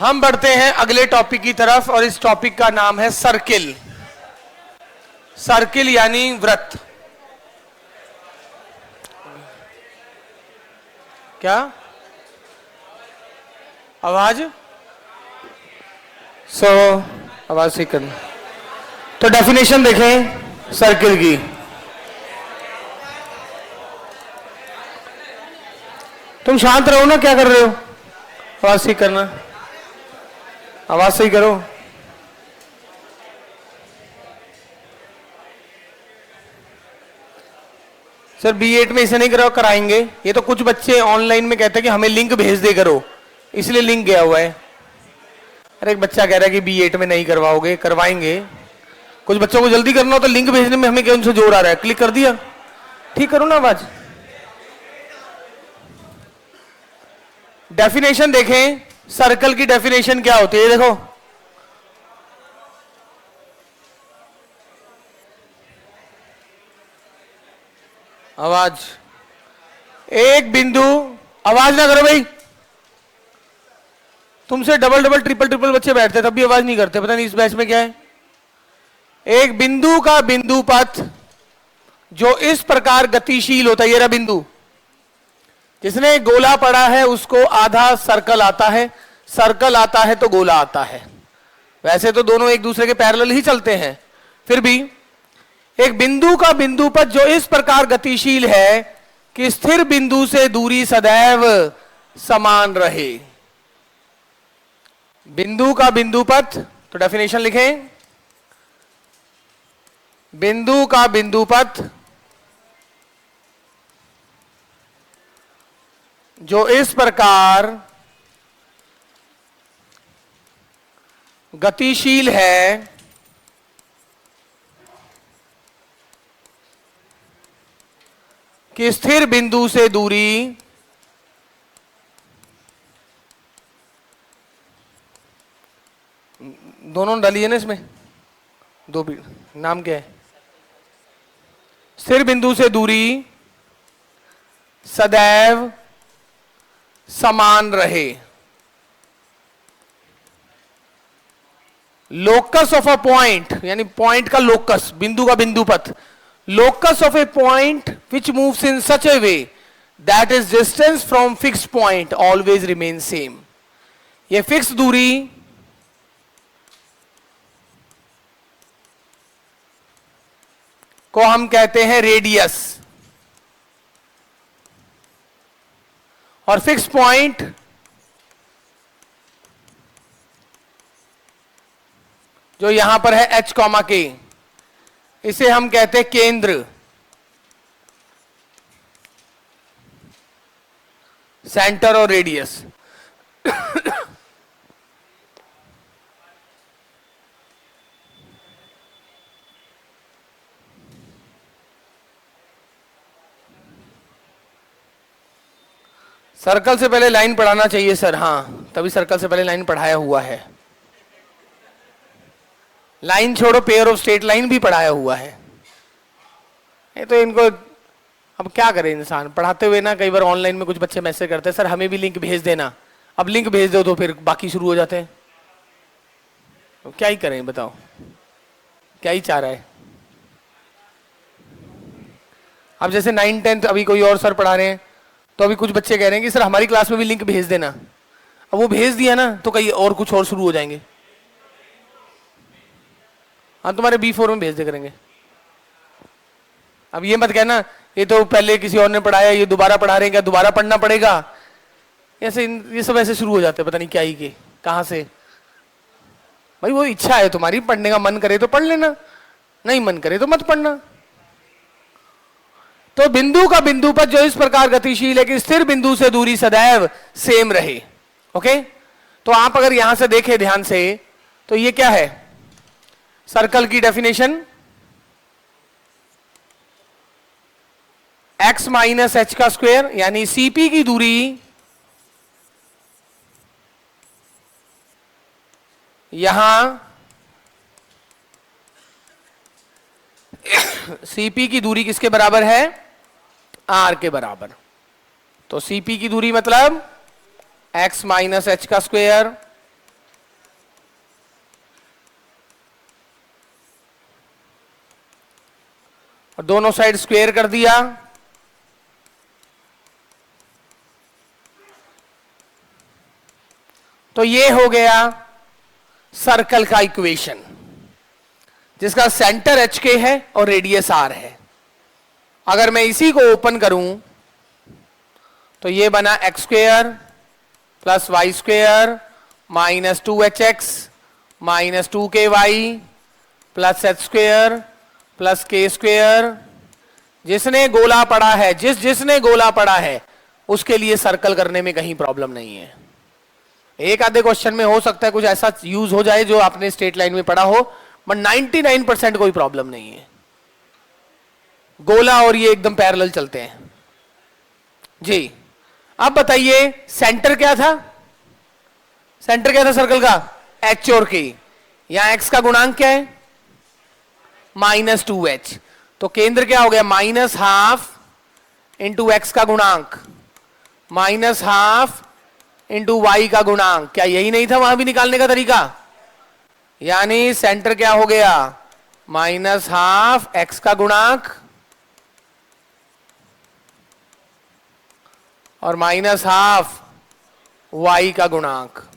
हम बढ़ते हैं अगले टॉपिक की तरफ और इस टॉपिक का नाम है सर्किल। सर्किल यानी वृत्त। क्या आवाज? आवाज ठीक करना। तो डेफिनेशन देखें सर्किल की। तुम शांत रहो ना, क्या कर रहे हो? आवाज ठीक करना, आवाज सही करो। सर B8 में इसे नहीं कराएंगे। ये तो कुछ बच्चे ऑनलाइन में कहते हैं कि हमें लिंक भेज दे करो, इसलिए लिंक गया हुआ है। अरे एक बच्चा कह रहा है कि B8 में नहीं करवाओगे, करवाएंगे। कुछ बच्चों को जल्दी करना हो तो लिंक भेजने में हमें क्या उनसे जोर आ रहा है? क्लिक कर दिया, ठीक करो ना आवाज। डेफिनेशन देखें, सर्कल की डेफिनेशन क्या होती है देखो। आवाज, एक बिंदु, आवाज ना करो भाई। तुमसे डबल डबल ट्रिपल ट्रिपल बच्चे बैठते तब भी आवाज नहीं करते, पता नहीं इस बैच में क्या है। एक बिंदु का बिंदु पथ जो इस प्रकार गतिशील होता है, ये रहा बिंदु, जिसने गोला पड़ा है उसको आधा सर्कल आता है, सर्कल आता है तो गोला आता है। वैसे तो दोनों एक दूसरे के पैरेलल ही चलते हैं, फिर भी एक बिंदु का बिंदु पथ जो इस प्रकार गतिशील है कि स्थिर बिंदु से दूरी सदैव समान रहे। बिंदु का बिंदु पथ, तो डेफिनेशन लिखें, बिंदु का बिंदु पथ जो इस प्रकार गतिशील है कि स्थिर बिंदु से दूरी दोनों डाली है ना इसमें, दो भी नाम क्या है? स्थिर बिंदु से दूरी सदैव समान रहे। लोकस ऑफ अ पॉइंट, यानी पॉइंट का लोकस, बिंदु का बिंदु पथ, locus of a point which moves in such a way that its distance from fixed point always remains same। ये फिक्स दूरी को हम कहते हैं रेडियस, और फिक्स पॉइंट जो यहां पर है H, K, इसे हम कहते हैं केंद्र, सेंटर और रेडियस। सर्कल से पहले लाइन पढ़ाना चाहिए सर, हाँ तभी सर्कल से पहले लाइन पढ़ाया हुआ है। लाइन छोड़ो, पेयर ऑफ स्ट्रेट लाइन भी पढ़ाया हुआ है। ये तो इनको अब क्या करे इंसान पढ़ाते हुए ना, कई बार ऑनलाइन में कुछ बच्चे मैसेज करते हैं सर हमें भी लिंक भेज देना। अब लिंक भेज दो तो फिर बाकी शुरू हो जाते हैं। तो क्या ही करें बताओ, क्या ही चाह रहा है। अब जैसे 9th 10th अभी कोई और सर पढ़ा रहे हैं, तो अभी कुछ बच्चे कह रहे हैं कि सर हमारी क्लास में भी लिंक भेज देना। अब वो भेज दिया ना तो कहीं और कुछ और शुरू हो जाएंगे। हाँ तुम्हारे B4 में भेज दे करेंगे। अब ये मत कहना ये तो पहले किसी और ने पढ़ाया, ये दोबारा पढ़ा रहे हैं, क्या दोबारा पढ़ना पड़ेगा? ऐसे ये सब ऐसे शुरू हो जाते हैं, पता नहीं क्या ही के कहां से। भाई वो इच्छा है तुम्हारी, पढ़ने का मन करे तो पढ़ लेना, नहीं मन करे तो मत पढ़ना। तो बिंदु का बिंदु पथ जो इस प्रकार गतिशील है कि स्थिर बिंदु से दूरी सदैव सेम रहे। ओके, तो आप अगर यहां से देखें ध्यान से तो ये क्या है सर्कल की डेफिनेशन? x माइनस एच का स्क्वायर, यानी CP की दूरी यहां CP की दूरी किसके बराबर है? R के बराबर। तो CP की दूरी मतलब x माइनस एच का स्क्वायर और दोनों साइड स्क्वायर कर दिया, तो ये हो गया सर्कल का इक्वेशन जिसका सेंटर एच के है और रेडियस आर है। अगर मैं इसी को ओपन करूं तो ये बना x square plus y square minus 2hx minus 2ky plus h square plus k square. जिसने गोला पड़ा है, जिसने गोला पड़ा है उसके लिए सर्कल करने में कहीं प्रॉब्लम नहीं है। एक आधे क्वेश्चन में हो सकता है कुछ ऐसा यूज हो जाए जो आपने स्ट्रेट लाइन में पढ़ा हो, बट 99% कोई प्रॉब्लम नहीं है। गोला और ये एकदम पैरेलल चलते हैं जी। अब बताइए सेंटर क्या था? सेंटर क्या था सर्कल का? एच और के। यहां एक्स का गुणांक क्या है? -2h। तो केंद्र क्या हो गया? -12 इंटू एक्स का गुणांक -12 इंटू वाई का गुणांक। क्या यही नहीं था वहां भी निकालने का तरीका? यानी सेंटर क्या हो गया? -12 एक्स का गुणांक और -12 वाई का गुणांक।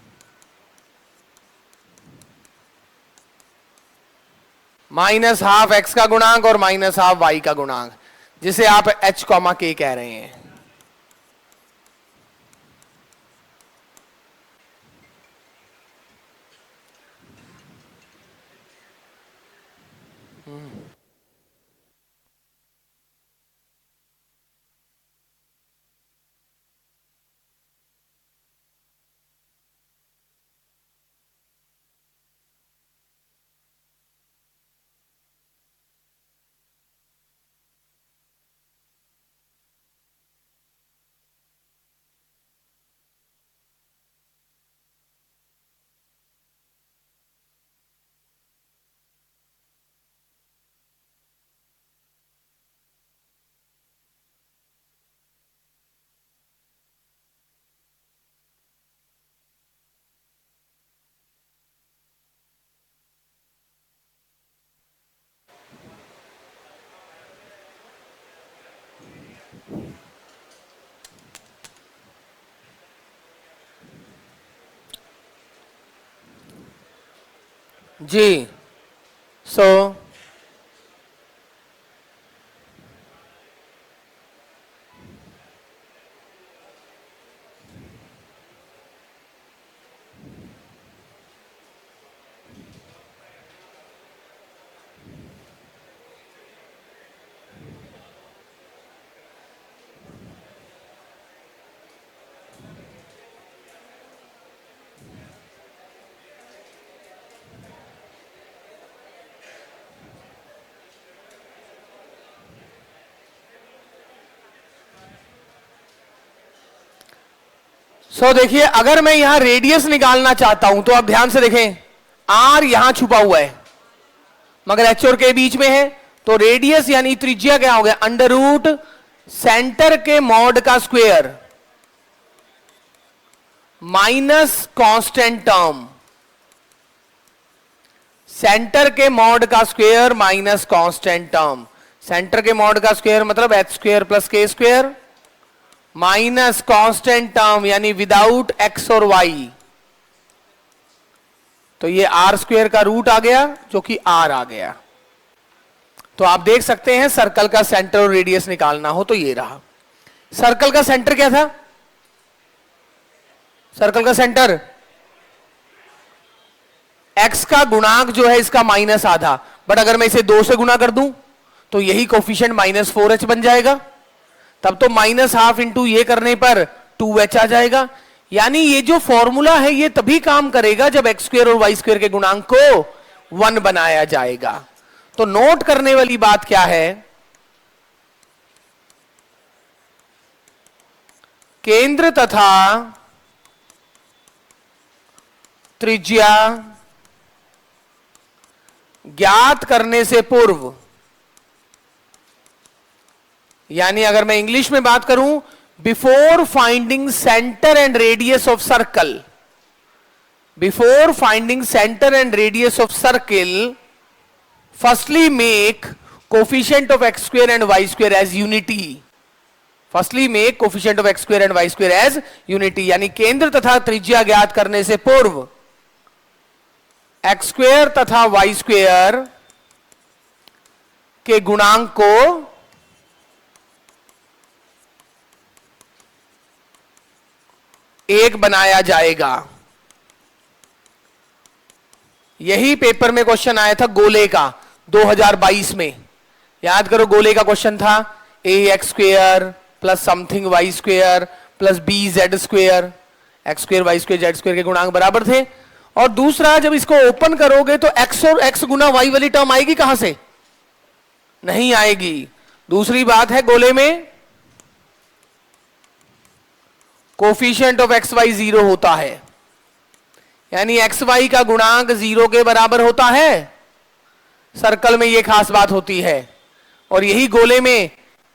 -12 एक्स का गुणांक और -12 वाई का गुणांक, जिसे आप h कॉमा के कह रहे हैं। जी सो देखिए, अगर मैं यहां रेडियस निकालना चाहता हूं तो आप ध्यान से देखें, आर यहां छुपा हुआ है मगर एच और के बीच में है, तो रेडियस यानी त्रिज्या क्या हो गया? अंडर रूट सेंटर के मॉड का square minus constant term. Centre के मॉड का square minus constant term. Centre के मॉड का स्क्वायर मतलब एच स्क्वायर प्लस के स्क्वायर माइनस कांस्टेंट टर्म यानी विदाउट एक्स और वाई। तो ये आर स्क्वायर का रूट आ गया जो कि आर आ गया। तो आप देख सकते हैं सर्कल का सेंटर और रेडियस निकालना हो तो ये रहा। सर्कल का सेंटर क्या था? सर्कल का सेंटर एक्स का गुणांक जो है इसका माइनस आधा, बट अगर मैं इसे 2 से गुना कर दूं तो यही कोफिशिएंट -4h बन जाएगा। तब तो -12 इंटू ये करने पर 2h आ जाएगा। यानी ये जो फॉर्मूला है ये तभी काम करेगा जब एक्स स्क्वायर और वाई स्क्वायर के गुणांक को 1 बनाया जाएगा। तो नोट करने वाली बात क्या है? केंद्र तथा त्रिज्या ज्ञात करने से पूर्व, यानी अगर मैं इंग्लिश में बात करूं, before finding centre and radius of circle, before finding centre and radius of circle, firstly make coefficient of x square and y square as unity. Firstly make coefficient of x square and y square as unity, यानी केंद्र तथा त्रिज्या ज्ञात करने से पूर्व x square तथा y square के गुणांक को एक बनाया जाएगा। यही पेपर में क्वेश्चन आया था गोले का 2022 में, याद करो गोले का क्वेश्चन था a x square plus something y square plus b z square, x square y square z square के गुणांक बराबर थे। और दूसरा, जब इसको ओपन करोगे तो एक्स और एक्स गुना वाई वाली टर्म आएगी कहां से? नहीं आएगी। दूसरी बात है गोले में कोफिशिएंट ऑफ एक्स वाई 0 होता है, यानी एक्स वाई का गुणांक 0 के बराबर होता है। सर्कल में यह खास बात होती है। और यही गोले में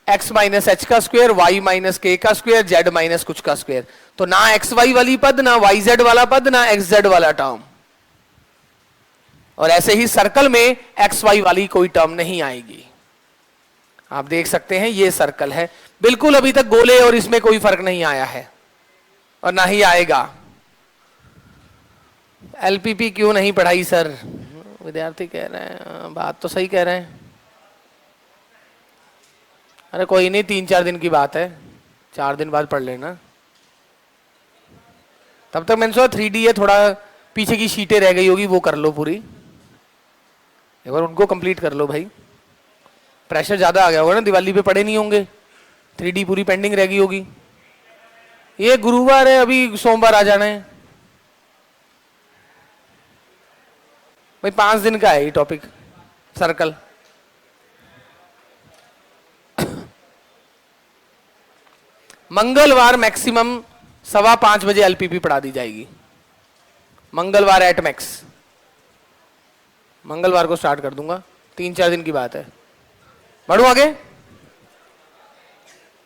x माइनस एच का स्क्वायर, y माइनस के का स्क्वायर, z माइनस कुछ का स्क्वायर। तो ना एक्स वाई वाली पद, ना वाई जेड वाला पद, ना एक्स जेड वाला टर्म। और ऐसे ही सर्कल में एक्स वाई वाली कोई टर्म नहीं आएगी। आप देख सकते हैं ये सर्कल है, बिल्कुल अभी तक गोले और इसमें कोई फर्क नहीं आया है और ना ही आएगा। एलपीपी क्यों नहीं पढ़ाई सर? विद्यार्थी कह रहे हैं, बात तो सही कह रहे हैं। अरे कोई नहीं, 3-4 दिन की बात है, 4 दिन बाद पढ़ लेना। तब तक मैंने सोचा 3D है, थोड़ा पीछे की शीटें रह गई होगी, वो कर लो पूरी, एक बार उनको कंप्लीट कर लो भाई। प्रेशर ज्यादा आ गया होगा ना, दिवाली पे पढ़े नहीं होंगे, 3D पूरी पेंडिंग रह गई होगी। ये गुरुवार है, अभी सोमवार आ जाना है भाई। 5 दिन का है ये टॉपिक सर्कल। मंगलवार मैक्सिमम 5:15 बजे एलपीपी पढ़ा दी जाएगी। मंगलवार एट मैक्स, मंगलवार को स्टार्ट कर दूंगा, 3-4 दिन की बात है। बढ़ू आगे।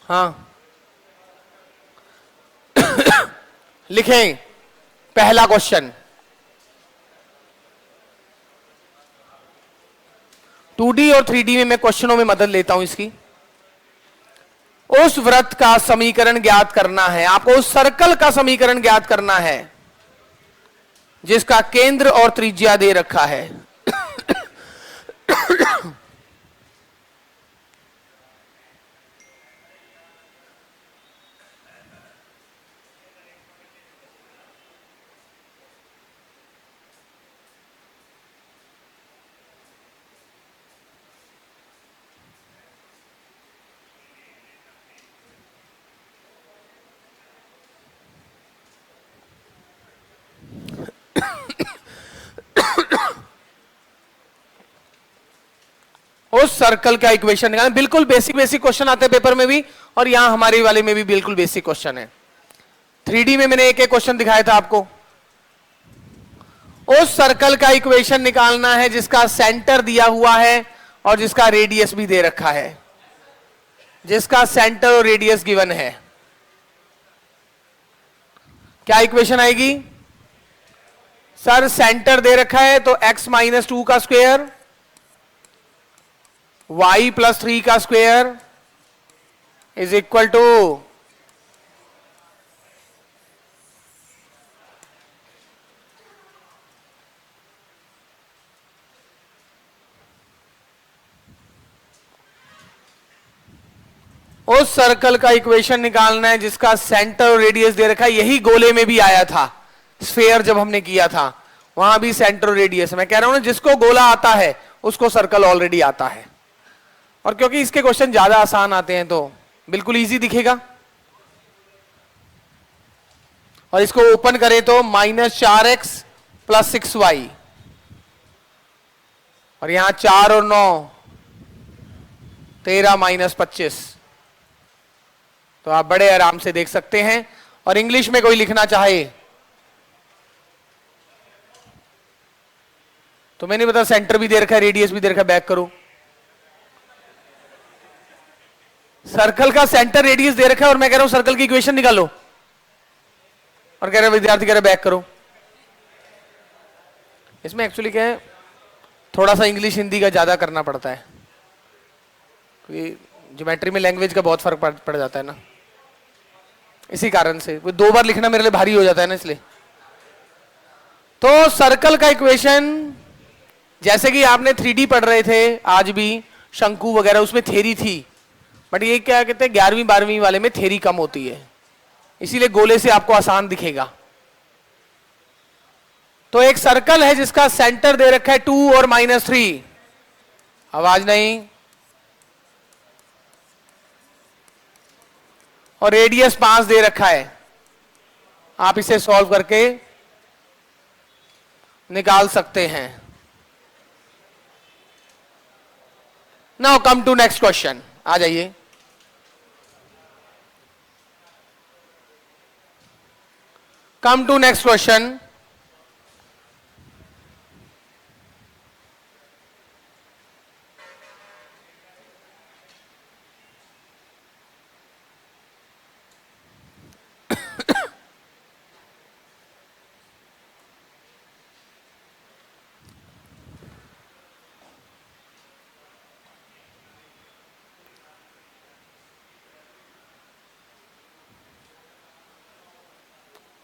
हाँ लिखें पहला क्वेश्चन, 2D और 3D में मैं क्वेश्चनों में मदद लेता हूं इसकी। उस वृत्त का समीकरण ज्ञात करना है आपको, उस सर्कल का समीकरण ज्ञात करना है जिसका केंद्र और त्रिज्या दे रखा है। उस सर्कल का इक्वेशन निकालना। बिल्कुल बेसिक बेसिक क्वेश्चन आते हैं पेपर में भी, और यहां हमारे वाले में भी बिल्कुल बेसिक क्वेश्चन है। 3D में मैंने एक एक क्वेश्चन दिखाया था आपको। उस सर्कल का इक्वेशन निकालना है जिसका सेंटर दिया हुआ है और जिसका रेडियस भी दे रखा है, जिसका सेंटर और रेडियस गिवन है। क्या इक्वेशन आएगी सर? सेंटर दे रखा है तो x माइनस 2 का स्क्वायर, y प्लस 3 का स्क्वायर इज इक्वल टू उस सर्कल का इक्वेशन निकालना है जिसका सेंटर और रेडियस दे रखा है। यही गोले में भी आया था, स्फेयर जब हमने किया था वहां भी सेंटर और रेडियस। मैं कह रहा हूं ना, जिसको गोला आता है उसको सर्कल ऑलरेडी आता है। और क्योंकि इसके क्वेश्चन ज्यादा आसान आते हैं तो बिल्कुल इजी दिखेगा। और इसको ओपन करें तो -4x प्लस 6y, और यहां 4 और 9 13 - 25। तो आप बड़े आराम से देख सकते हैं। और इंग्लिश में कोई लिखना चाहे तो मैंने बता, सेंटर भी दे रखा है, रेडियस भी दे रखा है। बैक करो, सर्कल का सेंटर रेडियस दे रखा है और मैं कह रहा हूं सर्कल की इक्वेशन निकालो, और कह रहे विद्यार्थी कह रहे बैक करो। इसमें एक्चुअली क्या है, थोड़ा सा इंग्लिश हिंदी का ज्यादा करना पड़ता है। ज्योमेट्री में लैंग्वेज का बहुत फर्क पड़ जाता है ना, इसी कारण से वो 2 बार लिखना मेरे लिए भारी हो जाता है ना, इसलिए। तो सर्कल का इक्वेशन, जैसे कि आपने 3D पढ़ रहे थे आज भी, शंकु वगैरह, उसमें थ्योरी थी, बट ये क्या कहते हैं 11वीं 12वीं वाले में थ्योरी कम होती है, इसीलिए गोले से आपको आसान दिखेगा। तो एक सर्कल है जिसका सेंटर दे रखा है 2 और -3, आवाज नहीं, और रेडियस 5 दे रखा है। आप इसे सॉल्व करके निकाल सकते हैं। Now come to next question, आ जाइए। Come to next question.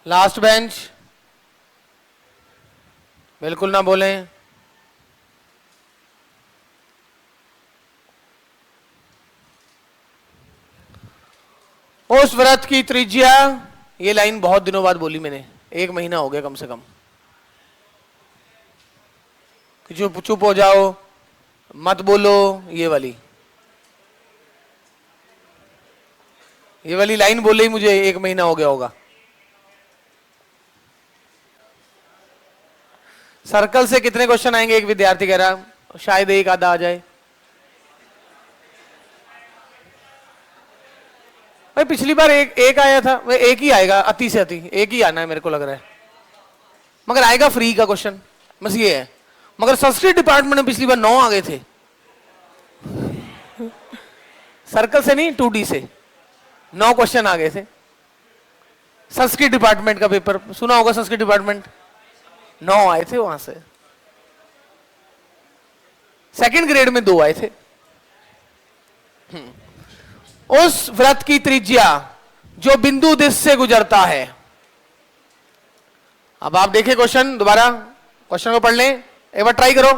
Last bench, बिल्कुल ना बोलें। उस व्रत की त्रिज्या, ये लाइन बहुत दिनों बाद बोली मैंने, 1 महीना हो गया कम से कम। चुप चुप हो जाओ, मत बोलो, ये वाली लाइन बोले ही मुझे 1 महीना हो गया होगा। सर्कल से कितने क्वेश्चन आएंगे? एक विद्यार्थी कह रहा, शायद एक आधा आ जाए। भाई पिछली बार एक आया था, वह एक ही आएगा, अति से अति एक ही आना है मेरे को लग रहा है, मगर आएगा फ्री का क्वेश्चन, बस ये है। मगर संस्कृत डिपार्टमेंट में पिछली बार 9 आ गए थे, सर्कल से नहीं 2D से 9 क्वेश्चन आ गए थे। संस्कृत डिपार्टमेंट का पेपर सुना होगा, संस्कृत डिपार्टमेंट 9 आए थे वहां से, सेकंड ग्रेड में 2 आए थे। उस वृत्त की त्रिज्या जो बिंदु दिश से गुजरता है। अब आप देखिए क्वेश्चन, दोबारा क्वेश्चन को पढ़ लें, एक बार ट्राई करो,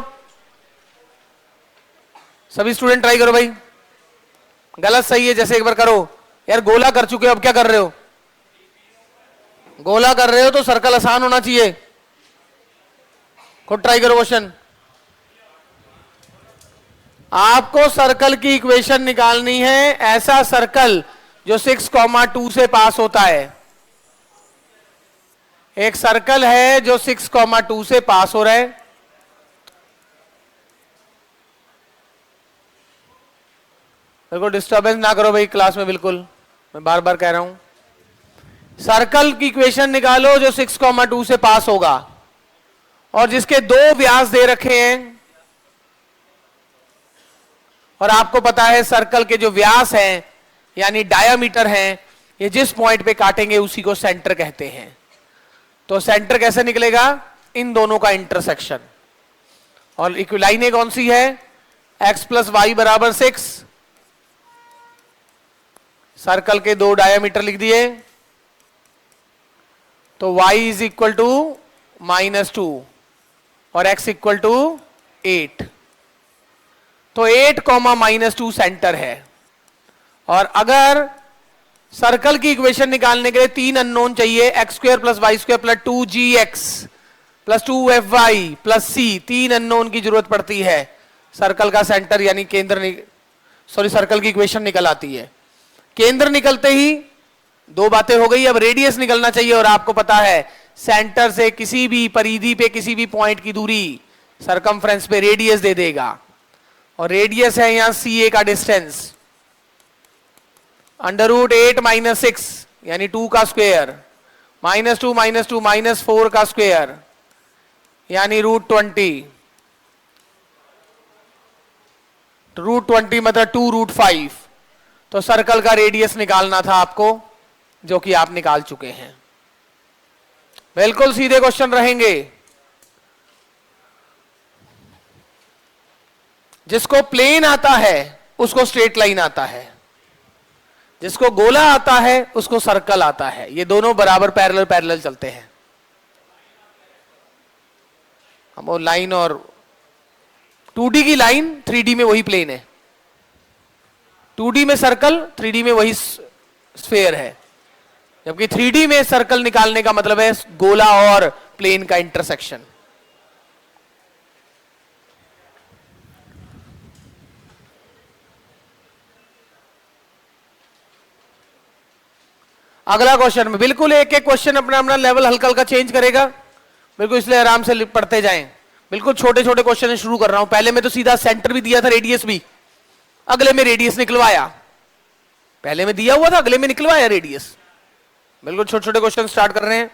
सभी स्टूडेंट ट्राई करो भाई। गलत सही है जैसे एक बार करो यार, गोला कर चुके हो, अब क्या कर रहे हो? गोला कर रहे हो तो सर्कल आसान होना चाहिए। खुद ट्राई करो क्वेश्चन। आपको सर्कल की इक्वेशन निकालनी है, ऐसा सर्कल जो 6,2 से पास होता है। एक सर्कल है जो 6,2 से पास हो रहा है। बिल्कुल डिस्टर्बेंस ना करो भाई क्लास में, बिल्कुल मैं बार बार कह रहा हूं। सर्कल की इक्वेशन निकालो जो 6,2 से पास होगा और जिसके 2 व्यास दे रखे हैं, और आपको पता है सर्कल के जो व्यास हैं यानी डायामीटर हैं, ये जिस पॉइंट पे काटेंगे उसी को सेंटर कहते हैं। तो सेंटर कैसे निकलेगा? इन दोनों का इंटरसेक्शन। और इक्विलाइने कौन सी है? x + y = 6। सर्कल के 2 डायामीटर लिख दिए, तो y = -2 और x = 8। तो 8, -2 सेंटर है। और अगर सर्कल की इक्वेशन निकालने के लिए 3 अननोन चाहिए, x² + y² + 2gx + 2fy + c, 3 unknown की जरूरत पड़ती है। सर्कल का सेंटर यानी केंद्र, सर्कल की इक्वेशन निकल आती है। केंद्र निकलते ही 2 बातें हो गई, अब रेडियस निकलना चाहिए। और आपको पता है सेंटर से किसी भी परिधि पे किसी भी पॉइंट की दूरी सरकमफ्रेंस पे रेडियस दे देगा, और रेडियस है यहां CA का डिस्टेंस, √8 - 6 यानी 2 का स्क्वायर, -2 - 2 -4 का स्क्वायर यानी √20, √20 मतलब 2√5। तो सर्कल का रेडियस निकालना था आपको, जो कि आप निकाल चुके हैं। बिल्कुल सीधे क्वेश्चन रहेंगे। जिसको प्लेन आता है उसको स्ट्रेट लाइन आता है, जिसको गोला आता है उसको सर्कल आता है। ये दोनों बराबर पैरेलल पैरेलल चलते हैं। हम वो लाइन और 2D की लाइन 3D में वही प्लेन है, 2D में सर्कल 3D में वही स्फेयर है, जबकि 3D में सर्कल निकालने का मतलब है गोला और प्लेन का इंटरसेक्शन। अगला क्वेश्चन में बिल्कुल एक एक क्वेश्चन अपना अपना लेवल हल्का हल्का चेंज करेगा, बिल्कुल, इसलिए आराम से पढ़ते जाएं। बिल्कुल छोटे छोटे क्वेश्चन शुरू कर रहा हूं। पहले में तो सीधा सेंटर भी दिया था, रेडियस भी, अगले में रेडियस निकलवाया। पहले में दिया हुआ था, अगले में निकलवाया रेडियस। बिल्कुल छोटे छोटे क्वेश्चन स्टार्ट कर रहे हैं।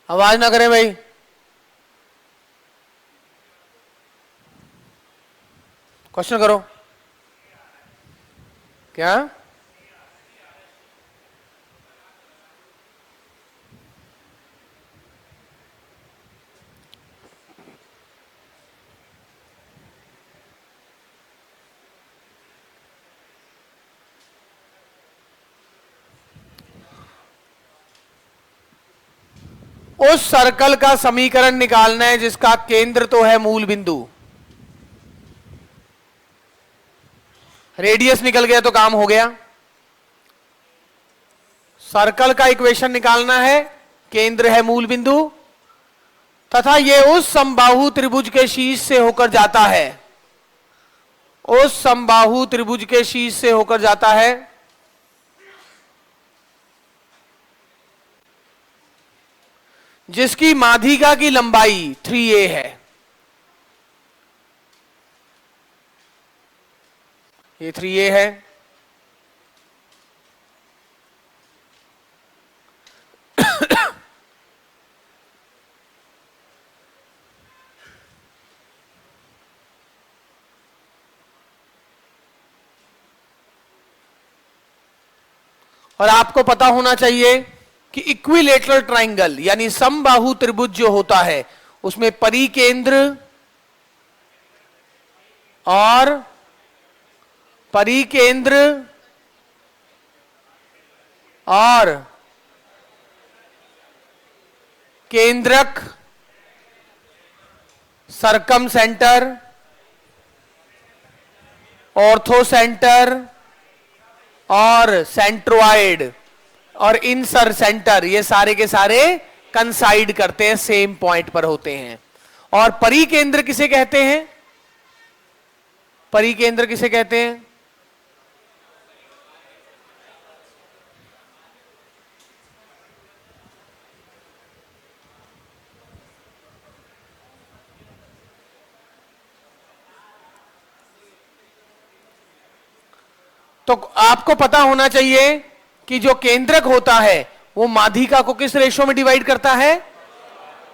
आवाज ना करें भाई। क्वेश्चन करो। क्या? उस सर्कल का समीकरण निकालना है जिसका केंद्र तो है मूल बिंदु। रेडियस निकल गया तो काम हो गया। सर्कल का इक्वेशन निकालना है, केंद्र है मूल बिंदु, तथा यह उस समबाहु त्रिभुज के शीर्ष से होकर जाता है, उस समबाहु त्रिभुज के शीर्ष से होकर जाता है जिसकी माध्यिका की लंबाई 3a है। ये 3a है। और आपको पता होना चाहिए कि इक्विलेटरल ट्राइंगल यानी समबाहु त्रिभुज जो होता है उसमें परिकेंद्र और केंद्रक, सरकम सेंटर, ऑर्थो सेंटर और सेंट्रोइड और इंसर सेंटर, ये सारे के सारे कंसाइड करते हैं, सेम पॉइंट पर होते हैं। और परिकेंद्र किसे कहते हैं? परिकेंद्र किसे कहते हैं? तो आपको पता होना चाहिए कि जो केंद्रक होता है वो माध्यिका को किस रेशो में डिवाइड करता है?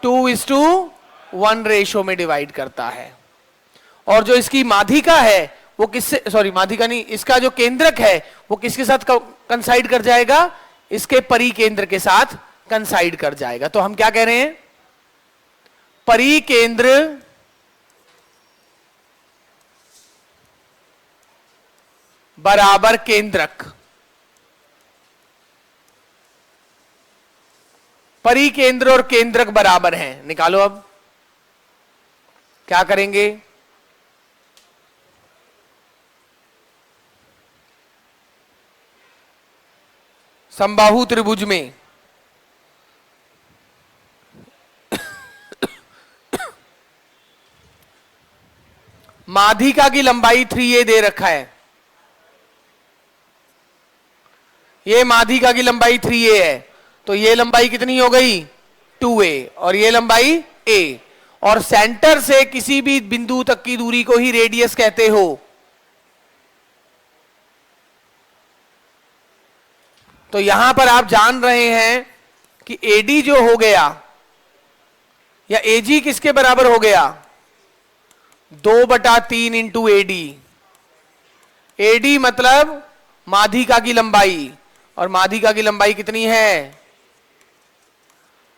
2:1 रेशो में डिवाइड करता है। और जो इसकी माध्यिका है वो किससे, सॉरी माध्यिका नहीं, इसका जो केंद्रक है वो किसके साथ कंसाइड कर जाएगा? इसके परिकेंद्र के साथ कंसाइड कर जाएगा। तो हम क्या कह रहे हैं? परिकेंद्र बराबर केंद्रक। परिकेंद्र और केंद्रक बराबर हैं। निकालो अब क्या करेंगे? समबाहु त्रिभुज में माध्यिका की लंबाई 3a दे रखा है। ये माध्यिका की लंबाई 3a है, तो ये लंबाई कितनी हो गई? 2a, और ये लंबाई a। और सेंटर से किसी भी बिंदु तक की दूरी को ही रेडियस कहते हो। तो यहां पर आप जान रहे हैं कि एडी जो हो गया या एजी किसके बराबर हो गया, 2/3 इंटू एडी। एडी मतलब माध्यिका की लंबाई, और माध्यिका की लंबाई कितनी है,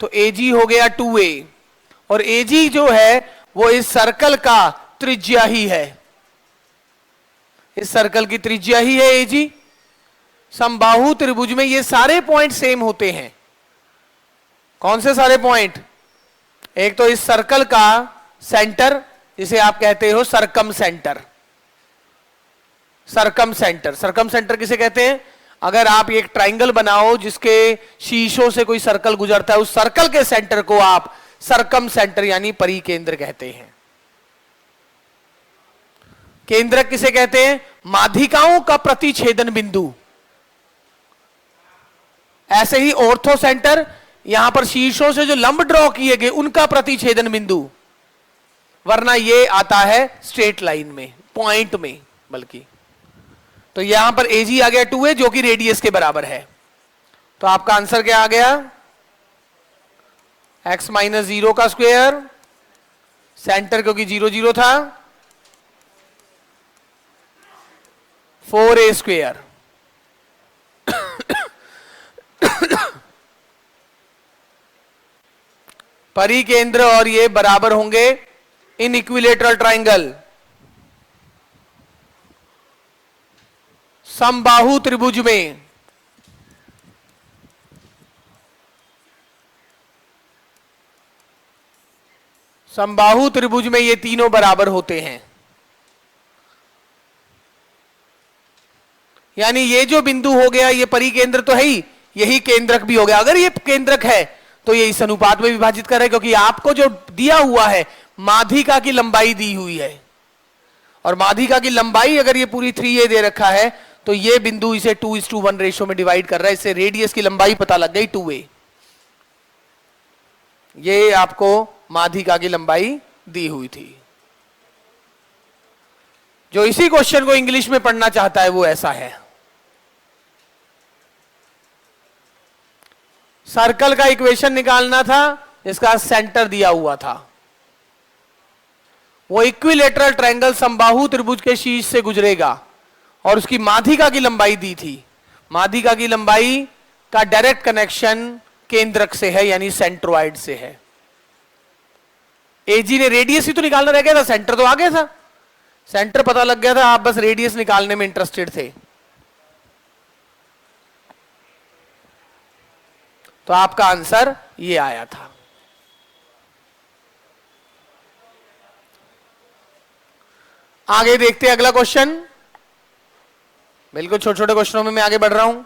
तो एजी हो गया 2a, और एजी जो है वो इस सर्कल का त्रिज्या ही है, इस सर्कल की त्रिज्या ही है एजी। समबाहु त्रिभुज में ये सारे पॉइंट सेम होते हैं। कौन से सारे पॉइंट, एक तो इस सर्कल का सेंटर जिसे आप कहते हो सरकम सेंटर। सरकम सेंटर, सरकम सेंटर किसे कहते हैं, अगर आप एक ट्राइंगल बनाओ जिसके शीशों से कोई सर्कल गुजरता है, उस सर्कल के सेंटर को आप सरकम सेंटर यानी परिकेंद्र कहते हैं। केंद्रक किसे कहते हैं, माध्यिकाओं का प्रतिच्छेदन बिंदु। ऐसे ही ऑर्थो सेंटर, यहां पर शीर्षों से जो लंब ड्रॉ किए गए उनका प्रतिच्छेदन बिंदु, वरना ये आता है स्ट्रेट लाइन में, पॉइंट में बल्कि। तो यहां पर एजी आ गया 2a जो कि रेडियस के बराबर है। तो आपका आंसर क्या आ गया, x माइनस 0 का स्क्वायर, सेंटर क्योंकि 0 0 था, 4a स्क्वायर। परिकेंद्र और ये बराबर होंगे इन इक्विलेटरल ट्राइंगल, समबाहु त्रिभुज में। समबाहु त्रिभुज में ये तीनों बराबर होते हैं, यानी ये जो बिंदु हो गया ये परिकेंद्र तो है ही, यही केंद्रक भी हो गया। अगर ये केंद्रक है तो ये इस अनुपात में विभाजित कर रहा है, क्योंकि आपको जो दिया हुआ है माध्यिका की लंबाई दी हुई है, और माध्यिका की लंबाई अगर ये पूरी 3a दे रखा है तो ये बिंदु इसे 2:1 रेशो में डिवाइड कर रहा है। इससे रेडियस की लंबाई पता लग गई 2a। ये आपको माध्यिका की लंबाई दी हुई थी। जो इसी क्वेश्चन को इंग्लिश में पढ़ना चाहता है वो ऐसा है, सर्कल का इक्वेशन निकालना था जिसका सेंटर दिया हुआ था, वो इक्विलेटरल ट्रायंगल समबाहु त्रिभुज के शीर्ष से गुजरेगा और उसकी माध्यिका की लंबाई दी थी। माध्यिका की लंबाई का डायरेक्ट कनेक्शन केंद्रक से है यानी सेंट्रोइड से है। एजी ने रेडियस ही तो निकालना रह गया था, सेंटर तो आ गया था, सेंटर पता लग गया था, आप बस रेडियस निकालने में इंटरेस्टेड थे। तो आपका आंसर ये आया था। आगे देखते हैं अगला क्वेश्चन। बिल्कुल छोटे छोटे क्वेश्चनों में मैं आगे बढ़ रहा हूं।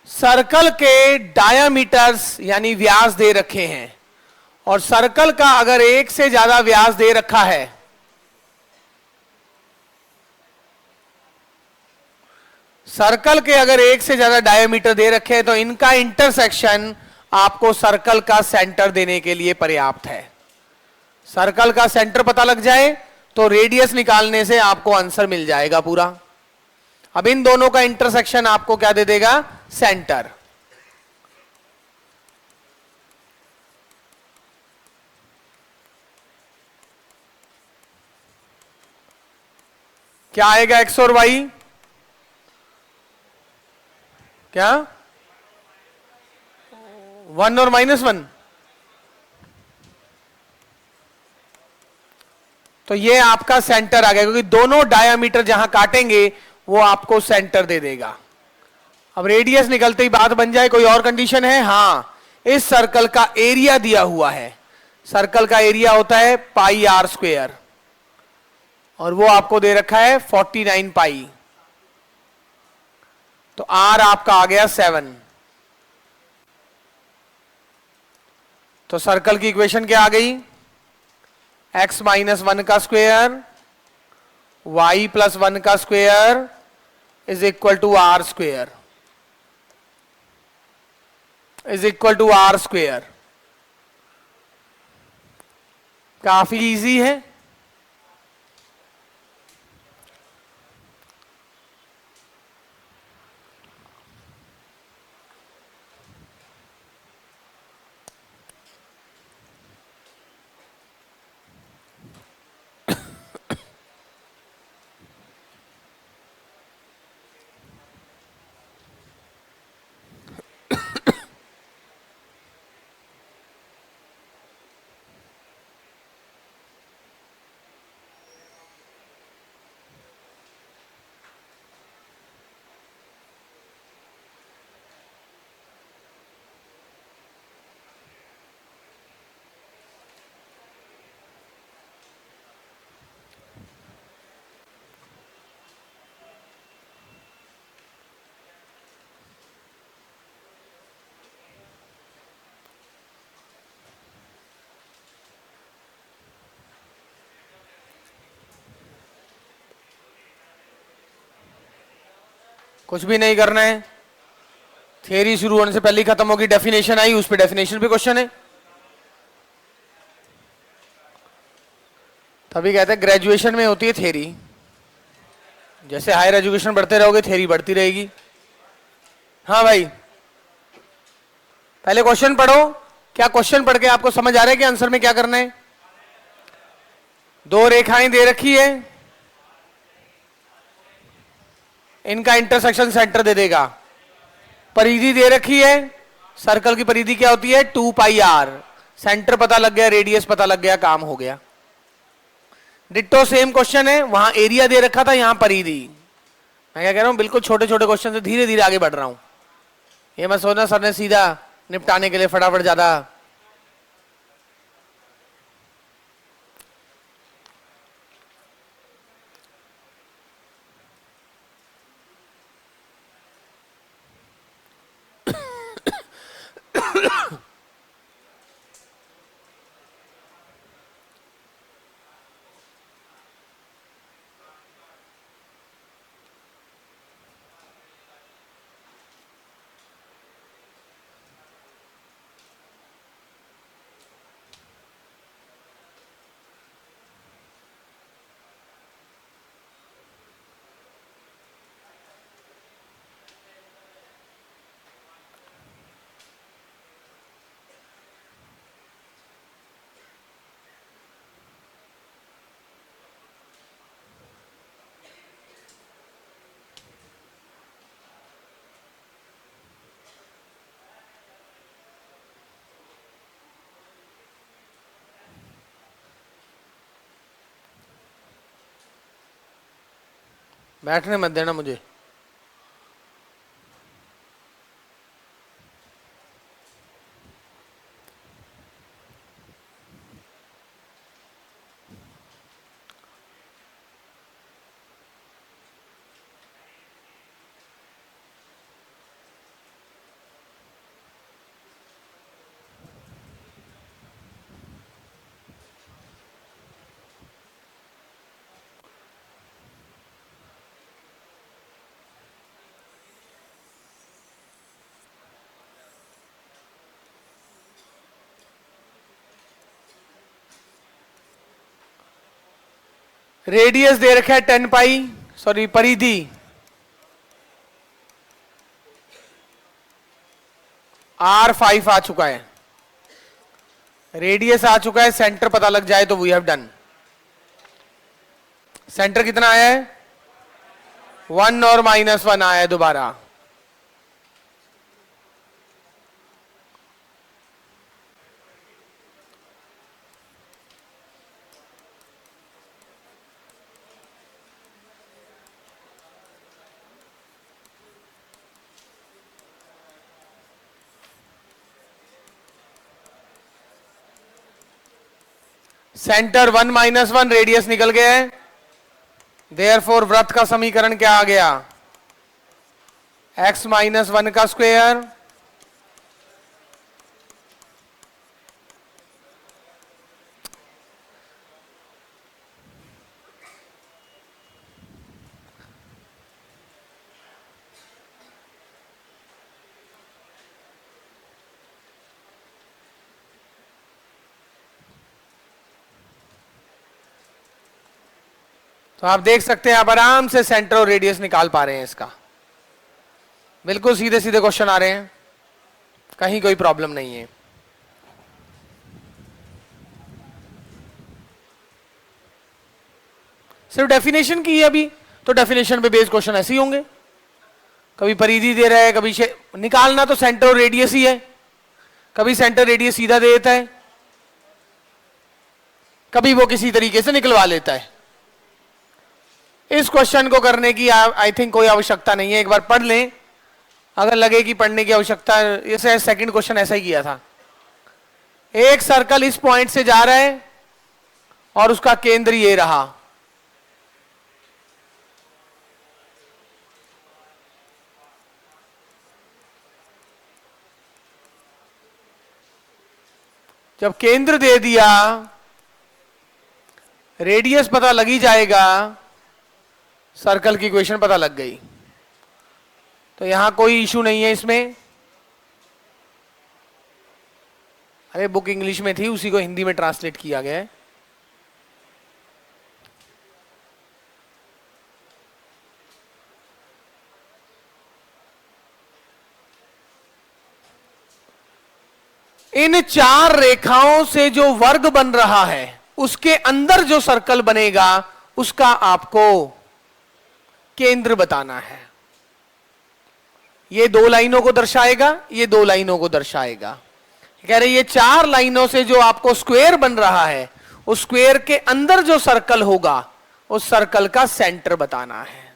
सर्कल के डायामीटर्स यानी व्यास दे रखे हैं, और सर्कल का अगर एक से ज्यादा व्यास दे रखा है, सर्कल के अगर एक से ज्यादा डायमीटर दे रखे हैं तो इनका इंटरसेक्शन आपको सर्कल का सेंटर देने के लिए पर्याप्त है। सर्कल का सेंटर पता लग जाए तो रेडियस निकालने से आपको आंसर मिल जाएगा पूरा। अब इन दोनों का इंटरसेक्शन आपको क्या दे देगा? सेंटर। क्या आएगा एक्स और वाई? क्या 1 और -1? तो ये आपका सेंटर आ गया क्योंकि दोनों डायामीटर जहां काटेंगे वो आपको सेंटर दे देगा। अब रेडियस निकलते ही बात बन जाए। कोई और कंडीशन है? हाँ, इस सर्कल का एरिया दिया हुआ है। सर्कल का एरिया होता है पाई आर स्क्वेयर और वो आपको दे रखा है 49 पाई। तो आर आपका आ गया 7। तो सर्कल की इक्वेशन क्या आ गई? x -1 का स्क्वेयर y +1 का square is equal to r square काफी इजी है। कुछ भी नहीं करना है। थियरी शुरू होने से पहले ही खत्म होगी। डेफिनेशन आई, उस पर डेफिनेशन पे क्वेश्चन है। तभी कहते हैं ग्रेजुएशन में होती है थियरी। जैसे हायर एजुकेशन बढ़ते रहोगे थियरी बढ़ती रहेगी। हाँ भाई, पहले क्वेश्चन पढ़ो। क्या क्वेश्चन पढ़ के आपको समझ आ रहा है कि आंसर में क्या करना है? दो रेखाएं दे रखी है, इनका इंटरसेक्शन सेंटर दे देगा। परिधि दे रखी है, सर्कल की परिधि क्या होती है? 2 पाई आर। सेंटर पता लग गया, रेडियस पता लग गया, काम हो गया। डिट्टो सेम क्वेश्चन है, वहां एरिया दे रखा था, यहां परिधि। मैं क्या कह रहा हूं, बिल्कुल छोटे छोटे क्वेश्चन से धीरे धीरे आगे बढ़ रहा हूं। ये मत सोचना सर ने सीधा निपटाने के लिए फटाफट ज्यादा। बैठने मत देना मुझे। रेडियस दे रखा है 10 पाई, सॉरी परिधि R5 आ चुका है, रेडियस आ चुका है, सेंटर पता लग जाए तो वी हैव डन। सेंटर कितना आया है? 1 और -1 आया है दोबारा। सेंटर 1 -1, रेडियस निकल गया है, देयरफॉर वृत्त का समीकरण क्या आ गया? x -1 का स्क्वायर तो आप देख सकते हैं आप आराम से सेंटर और रेडियस निकाल पा रहे हैं इसका, बिल्कुल सीधे सीधे क्वेश्चन आ रहे हैं, कहीं कोई प्रॉब्लम नहीं है। सिर्फ डेफिनेशन की है अभी, तो डेफिनेशन पे बेस्ड क्वेश्चन ऐसे ही होंगे, कभी परिधि दे रहा है, कभी निकालना तो सेंटर और रेडियस ही है, कभी सेंटर रेडियस सीधा दे देता है, कभी वो किसी तरीके से निकलवा लेता है। इस क्वेश्चन को करने की आई थिंक कोई आवश्यकता नहीं है, एक बार पढ़ लें, अगर लगे कि पढ़ने की आवश्यकता, जैसे सेकंड क्वेश्चन ऐसा ही किया था। एक सर्कल इस पॉइंट से जा रहा है और उसका केंद्र ये रहा, जब केंद्र दे दिया, रेडियस पता लग ही जाएगा, सर्कल की इक्वेशन पता लग गई, तो यहां कोई इशू नहीं है इसमें। अरे बुक इंग्लिश में थी, उसी को हिंदी में ट्रांसलेट किया गया है। इन चार रेखाओं से जो वर्ग बन रहा है, उसके अंदर जो सर्कल बनेगा उसका आपको केंद्र बताना है। ये 2 लाइनों को दर्शाएगा, ये 2 लाइनों को दर्शाएगा। कह रहे ये 4 लाइनों से जो आपको स्क्वायर बन रहा है, उस स्क्वायर के अंदर जो सर्कल होगा, उस सर्कल का सेंटर बताना है।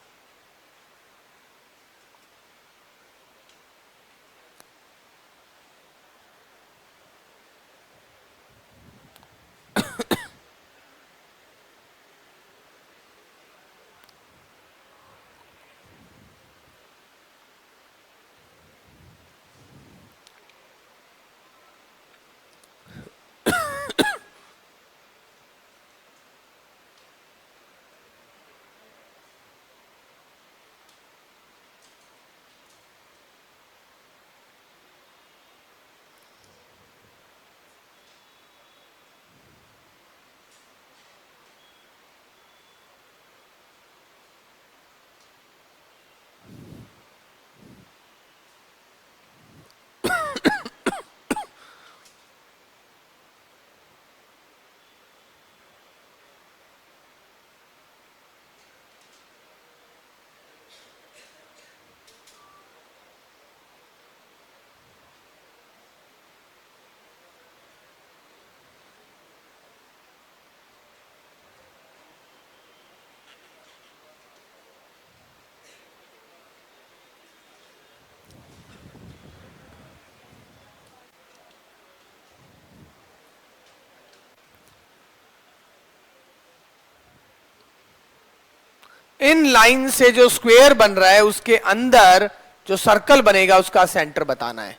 इन लाइन से जो स्क्वायर बन रहा है, उसके अंदर जो सर्कल बनेगा उसका सेंटर बताना है।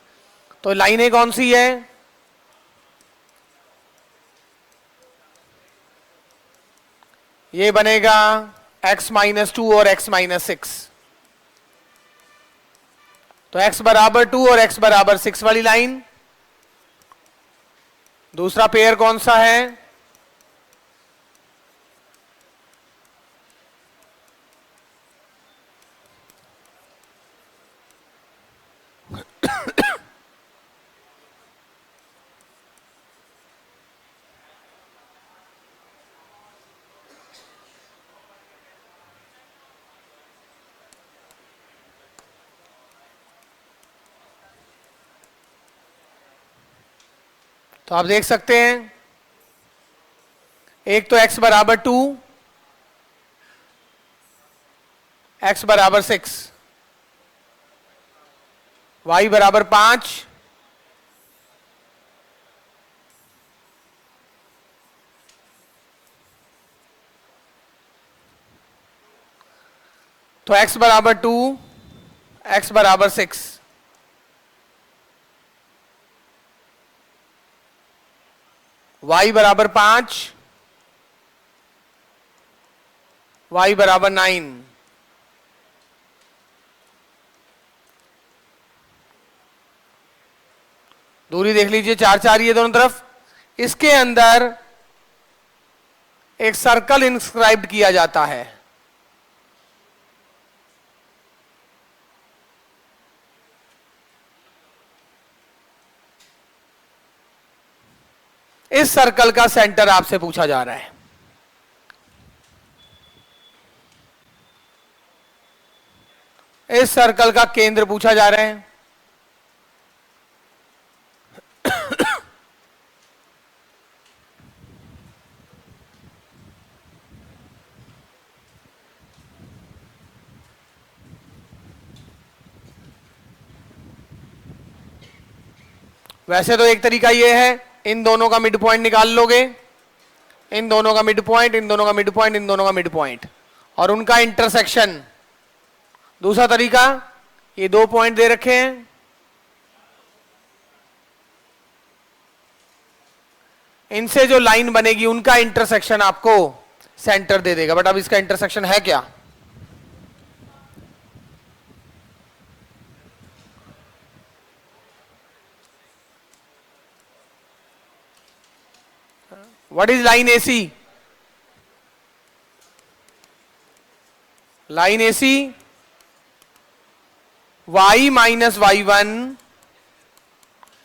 तो लाइनें कौन सी है? ये बनेगा x-2 और x-6, तो x बराबर 2 और x बराबर 6 वाली लाइन। दूसरा पेयर कौन सा है? तो आप देख सकते हैं एक तो x बराबर 2, x बराबर 6, y बराबर 5, तो x बराबर 2, x बराबर 6, y बराबर 5, y बराबर 9। दूरी देख लीजिए 4 4 ये दोनों तरफ। इसके अंदर एक सर्कल इंस्क्राइब्ड किया जाता है। इस सर्कल का सेंटर आपसे पूछा जा रहा है। इस सर्कल का केंद्र पूछा जा रहा है। वैसे तो एक तरीका यह है, इन दोनों का मिड पॉइंट निकाल लोगे, इन दोनों का मिड पॉइंट, इन दोनों का मिड पॉइंट, इन दोनों का मिड पॉइंट और उनका इंटरसेक्शन। दूसरा तरीका, ये 2 पॉइंट दे रखे हैं, इनसे जो लाइन बनेगी उनका इंटरसेक्शन आपको सेंटर दे देगा। बट अब इसका इंटरसेक्शन है क्या? What is line AC? Line AC, y minus y1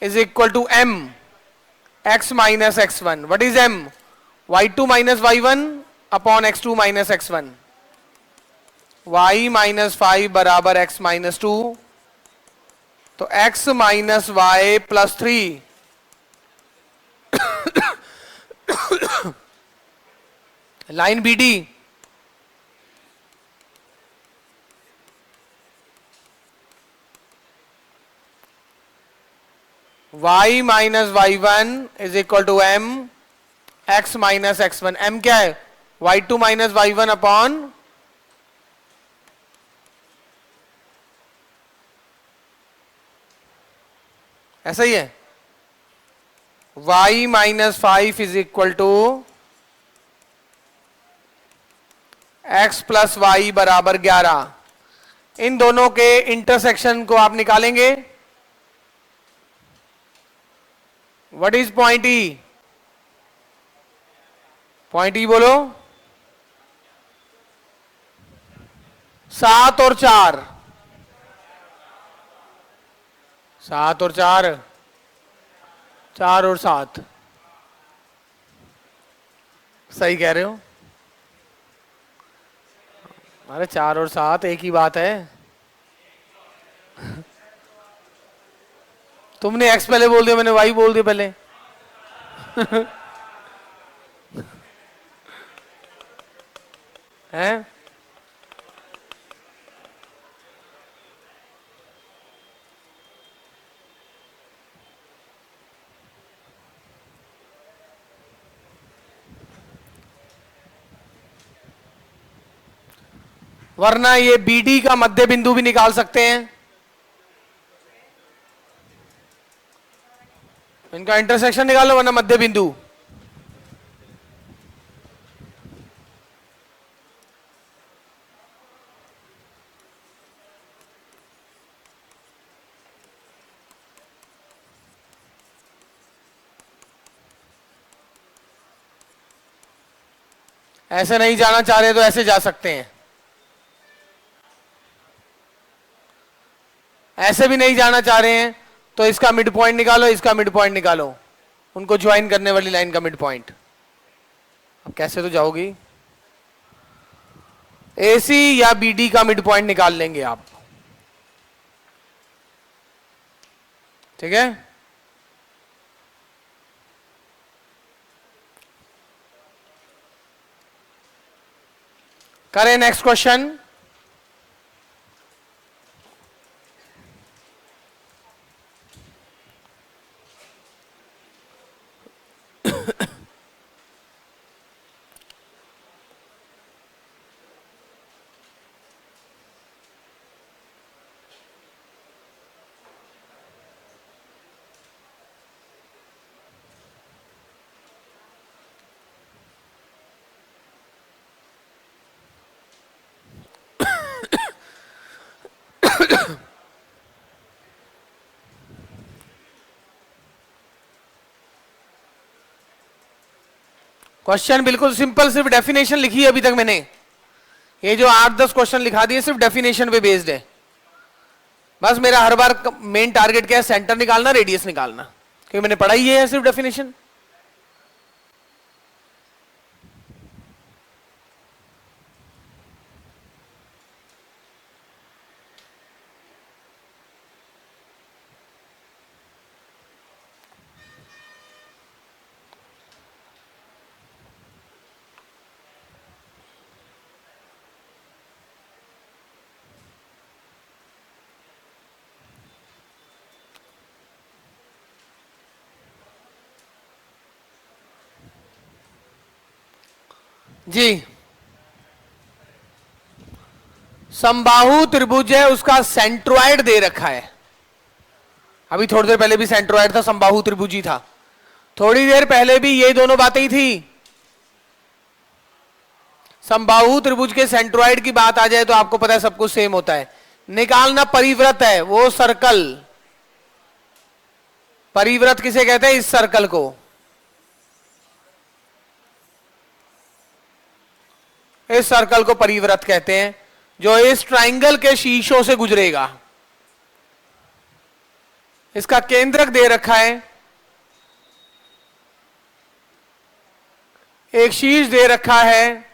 is equal to m x minus x1. What is m? y2 minus y1 upon x2 minus x1. y minus 5 बराबर x minus 2, तो x minus y plus 3 line BD, y minus y1 is equal to m x minus x1। m क्या है? y2 minus y1 upon ऐसा ही है, y minus 5 is equal to x plus y बराबर 11। इन दोनों के इंटरसेक्शन को आप निकालेंगे। What is point E? Point E बोलो। 7 और 4, 7 और 4, 4 और 7, सही कह रहे हो। अरे 4 और 7 एक ही बात है। तुमने x पहले बोल दिया, मैंने y बोल दिया पहले। हैं? वरना ये BD का मध्य बिंदु भी निकाल सकते हैं। इनका इंटरसेक्शन निकालो वरना मध्य बिंदु। ऐसे नहीं जाना चाह रहे तो ऐसे जा सकते हैं, ऐसे भी नहीं जाना चाह रहे हैं तो इसका मिड पॉइंट निकालो, इसका मिड पॉइंट निकालो, उनको ज्वाइन करने वाली लाइन का मिड पॉइंट। अब कैसे तो जाओगी, AC या BD का मिड पॉइंट निकाल लेंगे आप, ठीक है। करें नेक्स्ट क्वेश्चन। क्वेश्चन बिल्कुल सिंपल, सिर्फ डेफिनेशन लिखी है अभी तक मैंने। ये जो 8-10 क्वेश्चन लिखा दिए सिर्फ डेफिनेशन पे बेस्ड है। बस मेरा हर बार मेन टारगेट क्या है, सेंटर निकालना, रेडियस निकालना, क्योंकि मैंने पढ़ा ही है सिर्फ डेफिनेशन। जी, समबाहु त्रिभुज है, उसका सेंट्रोइड दे रखा है। अभी थोड़ी देर पहले भी सेंट्रोइड था, समबाहु त्रिभुज ही था। थोड़ी देर पहले भी ये दोनों बातें ही थी। समबाहु त्रिभुज के सेंट्रोइड की बात आ जाए तो आपको पता है सब कुछ सेम होता है। निकालना परिव्रत है, वो सर्कल। परिव्रत किसे कहते हैं? इस सर्कल को। इस सर्कल को परिव्रत कहते हैं, जो इस ट्राइंगल के शीर्षों से गुजरेगा। इसका केंद्रक दे रखा है, एक शीर्ष दे रखा है,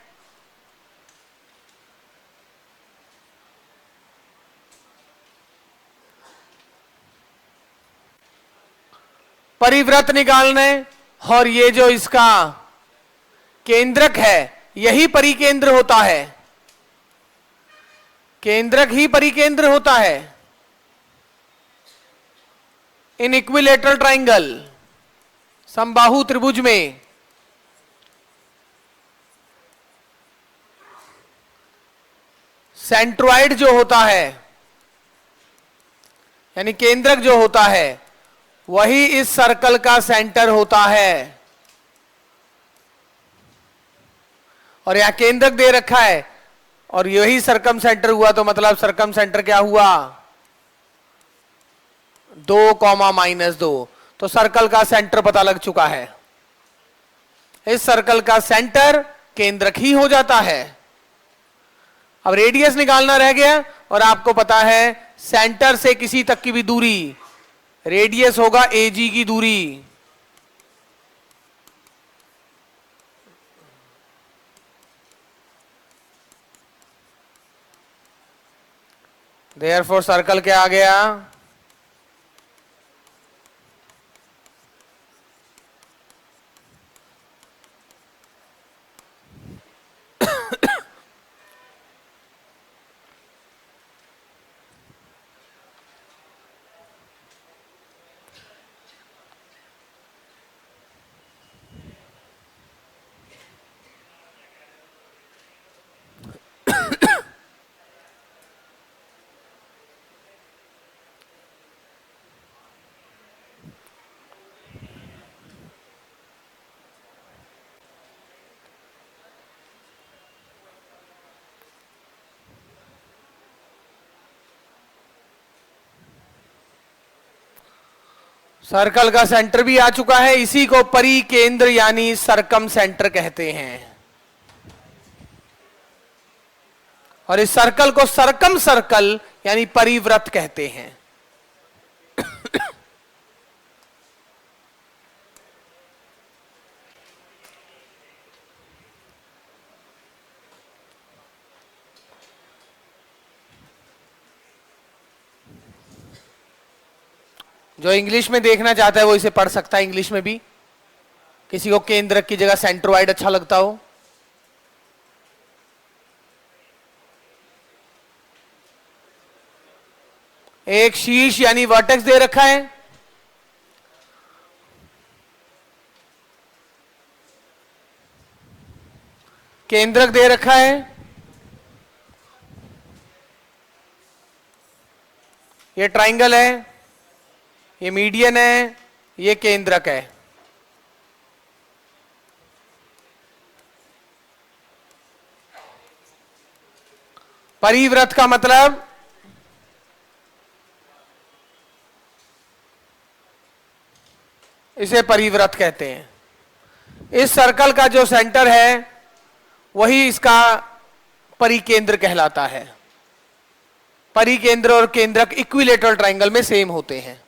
परिव्रत निकालने, और ये जो इसका केंद्रक है यही परिकेंद्र होता है। केंद्रक ही परिकेंद्र होता है इन इक्विलेटरल ट्राइंगल, समबाहु त्रिभुज में। सेंट्रोइड जो होता है यानी केंद्रक जो होता है वही इस सर्कल का सेंटर होता है। और यहां केंद्रक दे रखा है और यही सरकम सेंटर हुआ, तो मतलब सरकम सेंटर क्या हुआ? 2,-2, तो सर्कल का सेंटर पता लग चुका है। इस सर्कल का सेंटर केंद्रक ही हो जाता है। अब रेडियस निकालना रह गया, और आपको पता है सेंटर से किसी तक की भी दूरी रेडियस होगा AG की दूरी। देयरफॉर सर्कल क्या आ गया? सर्कल का सेंटर भी आ चुका है, इसी को परिकेंद्र यानी सरकम सेंटर कहते हैं। और इस सर्कल को सरकम सर्कल यानी परिव्रत कहते हैं। जो इंग्लिश में देखना चाहता है वो इसे पढ़ सकता है इंग्लिश में भी। किसी को केंद्रक की जगह सेंट्रोइड अच्छा लगता हो। एक शीर्ष यानी वर्टेक्स दे रखा है, केंद्रक दे रखा है, ये ट्राइंगल है, ये मीडियन है, ये केंद्रक है। परिवृत्त का मतलब इसे परिवृत्त कहते हैं। इस सर्कल का जो सेंटर है वही इसका परिकेंद्र कहलाता है। परिकेंद्र और केंद्रक इक्विलेटरल ट्राइंगल में सेम होते हैं।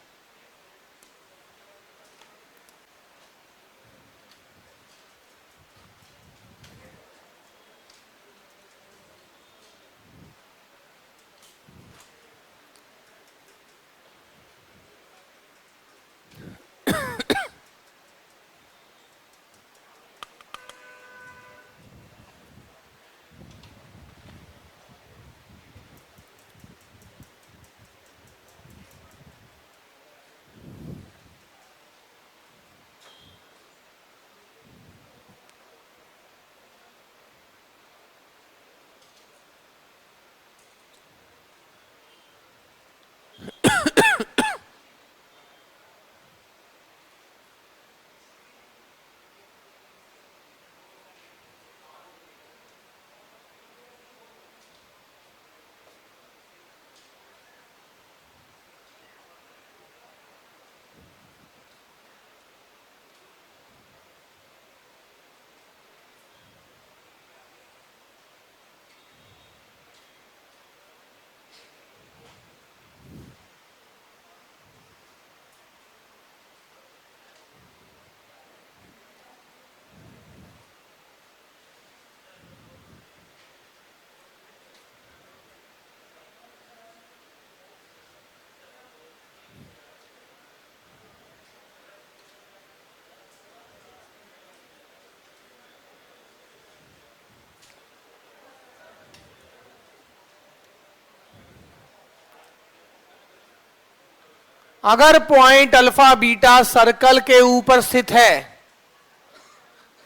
अगर पॉइंट अल्फा बीटा सर्कल के ऊपर स्थित है,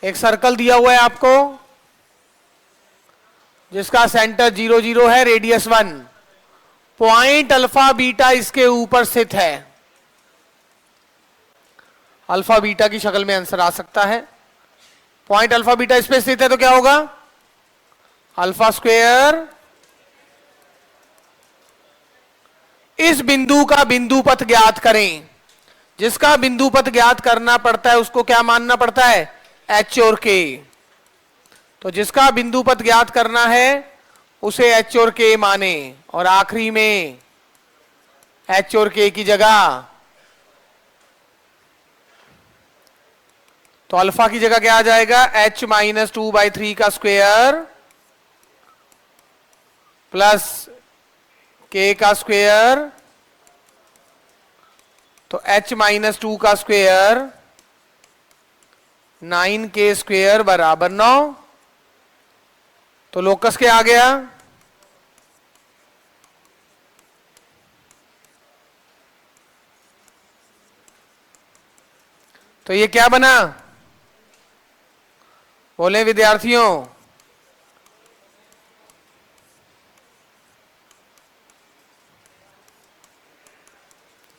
एक सर्कल दिया हुआ है आपको जिसका सेंटर 0 0 है, रेडियस 1, पॉइंट अल्फा बीटा इसके ऊपर स्थित है। अल्फा बीटा की शक्ल में आंसर आ सकता है। पॉइंट अल्फा बीटा इस पे स्थित है तो क्या होगा? अल्फा स्क्वायर इस बिंदु का बिंदु पथ ज्ञात करें। जिसका बिंदु पथ ज्ञात करना पड़ता है उसको क्या मानना पड़ता है? एच और के। तो जिसका बिंदु पथ ज्ञात करना है उसे एच और के माने, और आखिरी में एच और के की जगह तो अल्फा की जगह क्या आ जाएगा? h माइनस 2/3 का स्क्वायर प्लस k का स्क्वायर, तो h माइनस 2 का स्क्वायर 9k स्क्वायर बराबर 9। तो लोकस क्या आ गया? तो ये क्या बना? बोले विद्यार्थियों,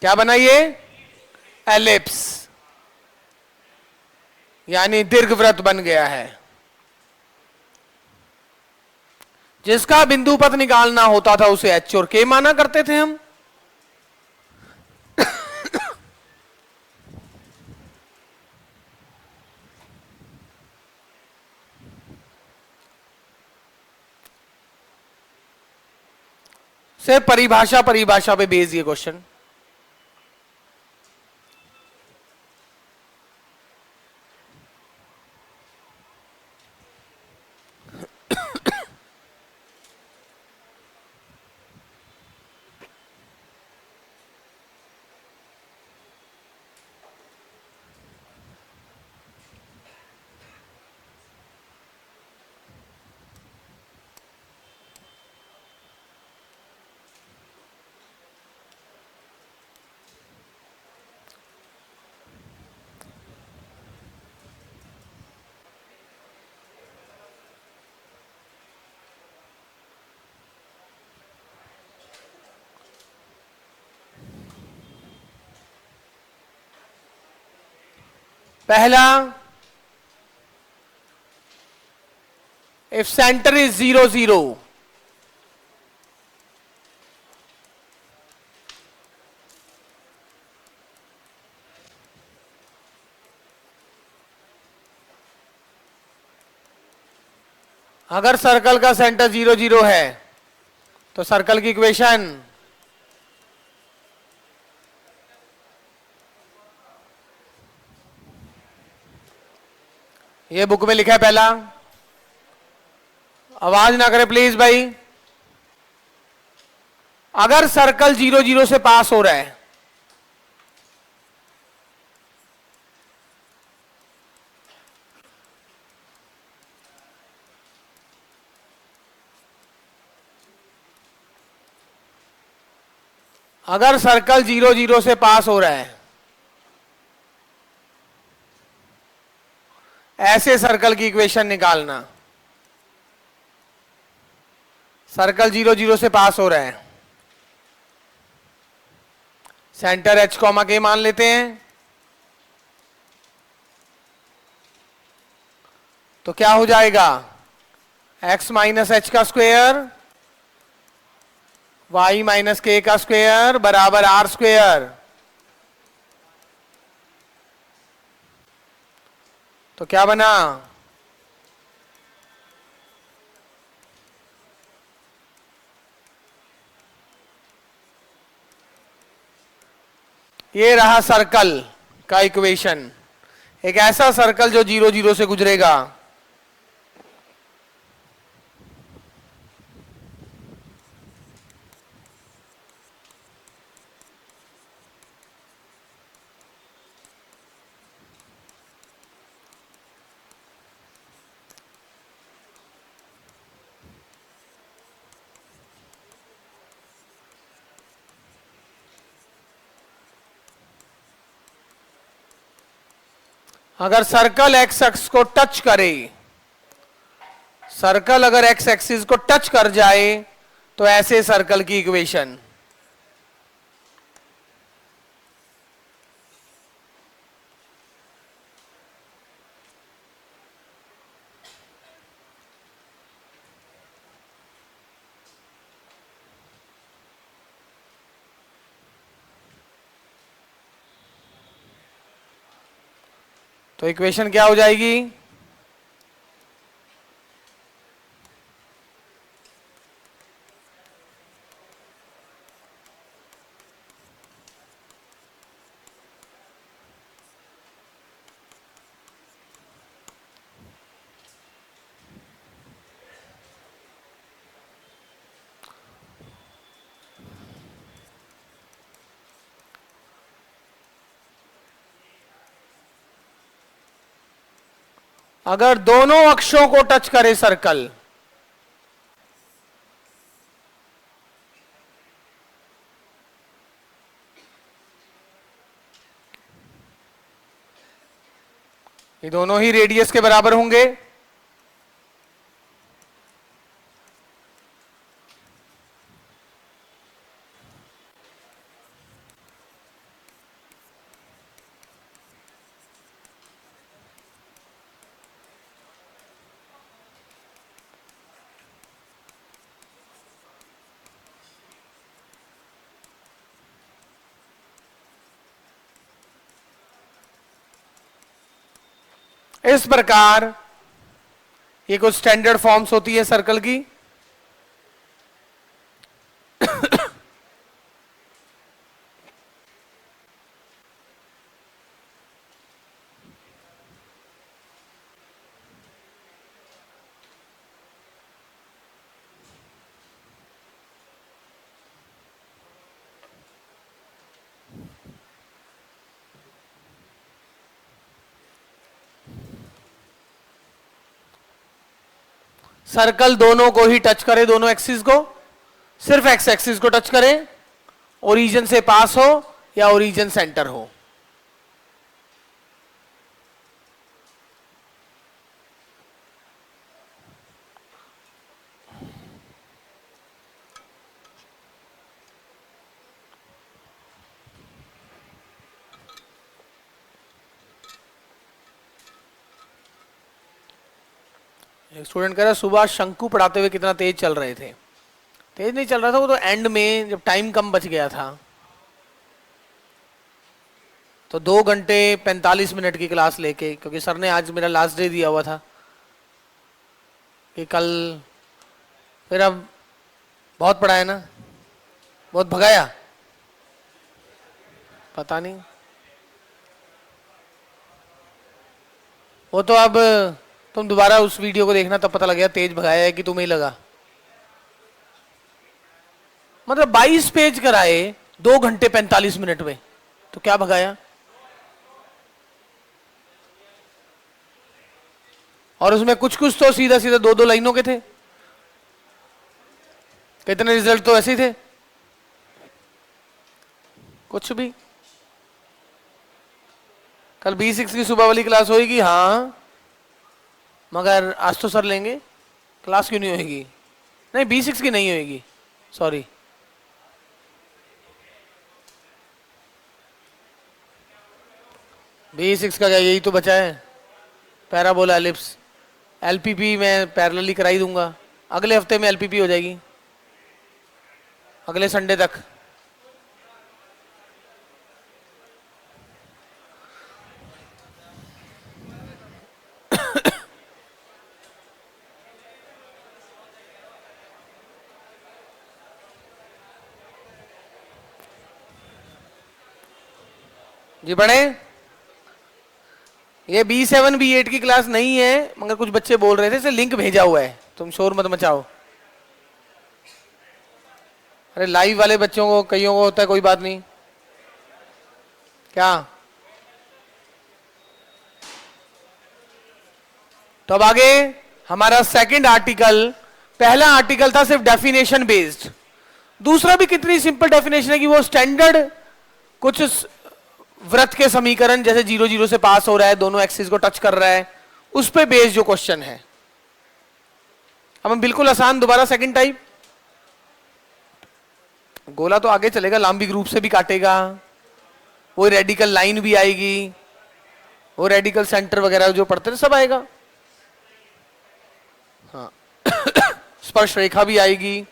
क्या बना ये? एलिप्स, यानी दीर्घवृत्त बन गया है। जिसका बिंदु पथ निकालना होता था उसे एच और के माना करते थे हम। से परिभाषा पे बेस ये क्वेश्चन। पहला, इफ सेंटर इज 0 0, अगर सर्कल का सेंटर 0 0 है तो सर्कल की इक्वेशन ये बुक में लिखा है पहला, आवाज ना करे प्लीज भाई। अगर सर्कल 0 0 से पास हो रहा है अगर सर्कल 0 0 से पास हो रहा है, ऐसे सर्कल की इक्वेशन निकालना। सर्कल 0 0 से पास हो रहा है, सेंटर h कॉमा के मान लेते हैं, तो क्या हो जाएगा, x माइनस एच का स्क्वेयर y माइनस के का स्क्वेयर बराबर r स्क्वेयर। तो क्या बना, ये रहा सर्कल का इक्वेशन, एक ऐसा सर्कल जो 0 0 से गुजरेगा। अगर सर्कल एक्स एक्स को टच करे, सर्कल अगर एक्स एक्सिस को टच कर जाए तो ऐसे सर्कल की इक्वेशन, तो इक्वेशन क्या हो जाएगी, अगर दोनों अक्षों को टच करे सर्कल, ये दोनों ही रेडियस के बराबर होंगे, इस प्रकार ये कुछ स्टैंडर्ड फॉर्म्स होती है सर्कल की। सर्कल दोनों को ही टच करे, दोनों एक्सिस को, सिर्फ एक्स एक्सिस को टच करे, ओरिजिन से पास हो या ओरिजिन सेंटर हो। एक स्टूडेंट कह रहा है सुबह शंकु पढ़ाते हुए कितना तेज चल रहे थे। तेज नहीं चल रहा था, वो तो एंड में जब टाइम कम बच गया था तो 2 घंटे 45 मिनट की क्लास लेके, क्योंकि सर ने आज मेरा लास्ट डे दिया हुआ था कि कल, फिर अब बहुत पढ़ाया ना, बहुत भगाया, पता नहीं। वो तो अब तुम दोबारा उस वीडियो को देखना, तब पता लग गया तेज भगाया है कि तुम्हें ही लगा। मतलब 22 पेज कराए 2 घंटे 45 मिनट में, तो क्या भगाया। और उसमें कुछ कुछ तो सीधा सीधा 2-2 लाइनों के थे, कितने रिजल्ट तो ऐसे ही थे, कुछ भी। कल B6 की सुबह वाली क्लास होगी, हाँ, मगर आज तो सर लेंगे। क्लास क्यों नहीं होगी? नहीं, B6 की नहीं होगी, सॉरी। B6 का क्या, यही तो बचा है, पैराबोला एलिप्स। LPP मैं पैरेलली कराई दूंगा, अगले हफ्ते में LPP हो जाएगी, अगले संडे तक। जी पढ़े। ये B7 B8 की क्लास नहीं है, मगर कुछ बच्चे बोल रहे थे, इसे लिंक भेजा हुआ है, तुम शोर मत मचाओ। अरे लाइव वाले बच्चों को कईयों को होता है, कोई बात नहीं। क्या? तो अब आगे हमारा सेकंड आर्टिकल, पहला आर्टिकल था सिर्फ डेफिनेशन बेस्ड, दूसरा भी कितनी सिंपल डेफिनेशन है कि वो स्टैंडर्ड कुछ वृत्त के समीकरण जैसे 0 0 से पास हो रहा है, दोनों एक्सिस को टच कर रहा है, उस पे बेस्ड जो क्वेश्चन है। अब हम बिल्कुल आसान, दोबारा सेकंड टाइप। गोला तो आगे चलेगा, लांबिक रूप से भी काटेगा, वो रेडिकल लाइन भी आएगी, वो रेडिकल सेंटर वगैरह जो पढ़ते थे सब आएगा। हाँ स्पर्श रेखा भी आएगी।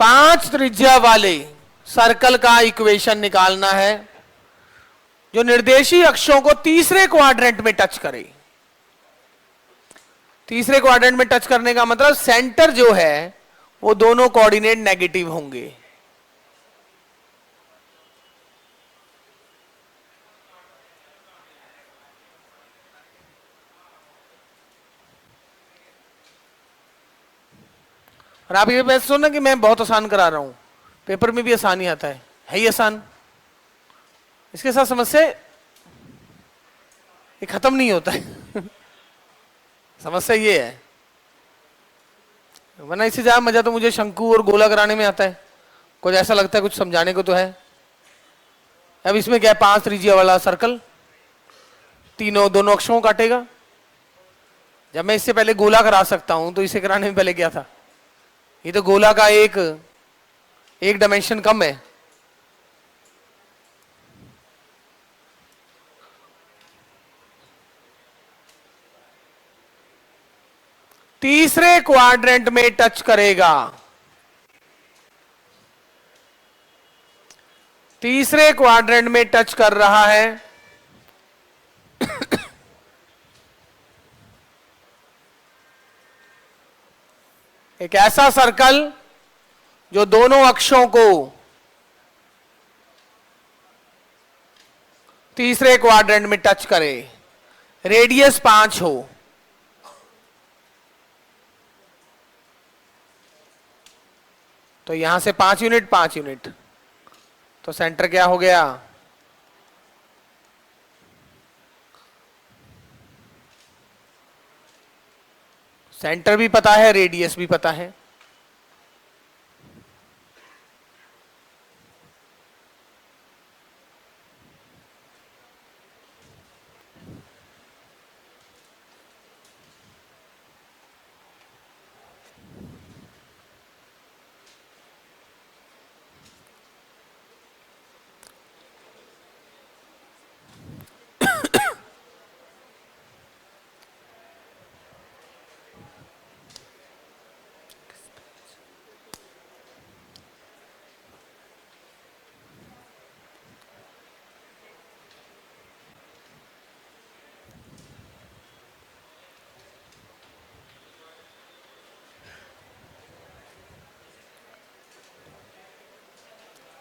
पांच त्रिज्या वाले सर्कल का इक्वेशन निकालना है जो निर्देशी अक्षों को तीसरे क्वाड्रेंट में टच करे। तीसरे क्वाड्रेंट में टच करने का मतलब सेंटर जो है वो दोनों कोऑर्डिनेट नेगेटिव होंगे। और आप ये बात सुनना कि मैं बहुत आसान करा रहा हूं, पेपर में भी आसान ही आता है ही आसान। इसके साथ समस्या ये खत्म नहीं होता है समस्या ये है, वरना इससे ज्यादा मजा तो मुझे शंकु और गोला कराने में आता है, कुछ ऐसा लगता है कुछ समझाने को तो है। अब इसमें क्या है, 5 त्रिज्या वाला सर्कल, तीनों दोनों अक्षों को काटेगा। जब मैं इससे पहले गोला करा सकता हूं तो इसे कराने में पहले क्या था, ये तो गोला का एक डायमेंशन कम है। तीसरे क्वाड्रेंट में टच करेगा, तीसरे क्वाड्रेंट में टच कर रहा है। एक ऐसा सर्कल जो दोनों अक्षों को तीसरे क्वाड्रेंट में टच करे, रेडियस 5 हो। तो यहां से 5 यूनिट 5 यूनिट, तो सेंटर क्या हो गया, सेंटर भी पता है, रेडियस भी पता है।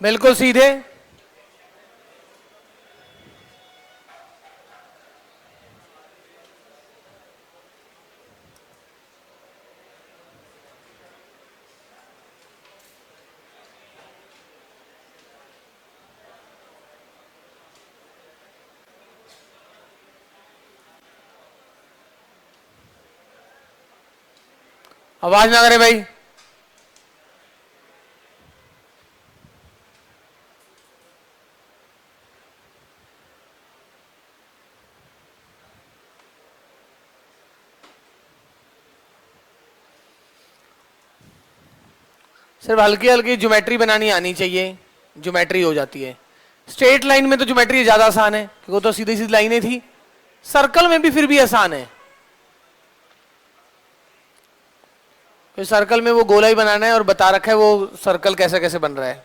बिल्कुल सीधे। आवाज ना करे भाई। सिर्फ हल्की हल्की ज्योमेट्री बनानी आनी चाहिए, ज्योमेट्री हो जाती है। स्ट्रेट लाइन में तो ज्योमेट्री ज्यादा आसान है क्योंकि वो तो सीधी सीधी लाइनें थी। सर्कल में भी फिर भी आसान है, फिर सर्कल में वो गोला ही बनाना है और बता रखा है वो सर्कल कैसे कैसे बन रहा है।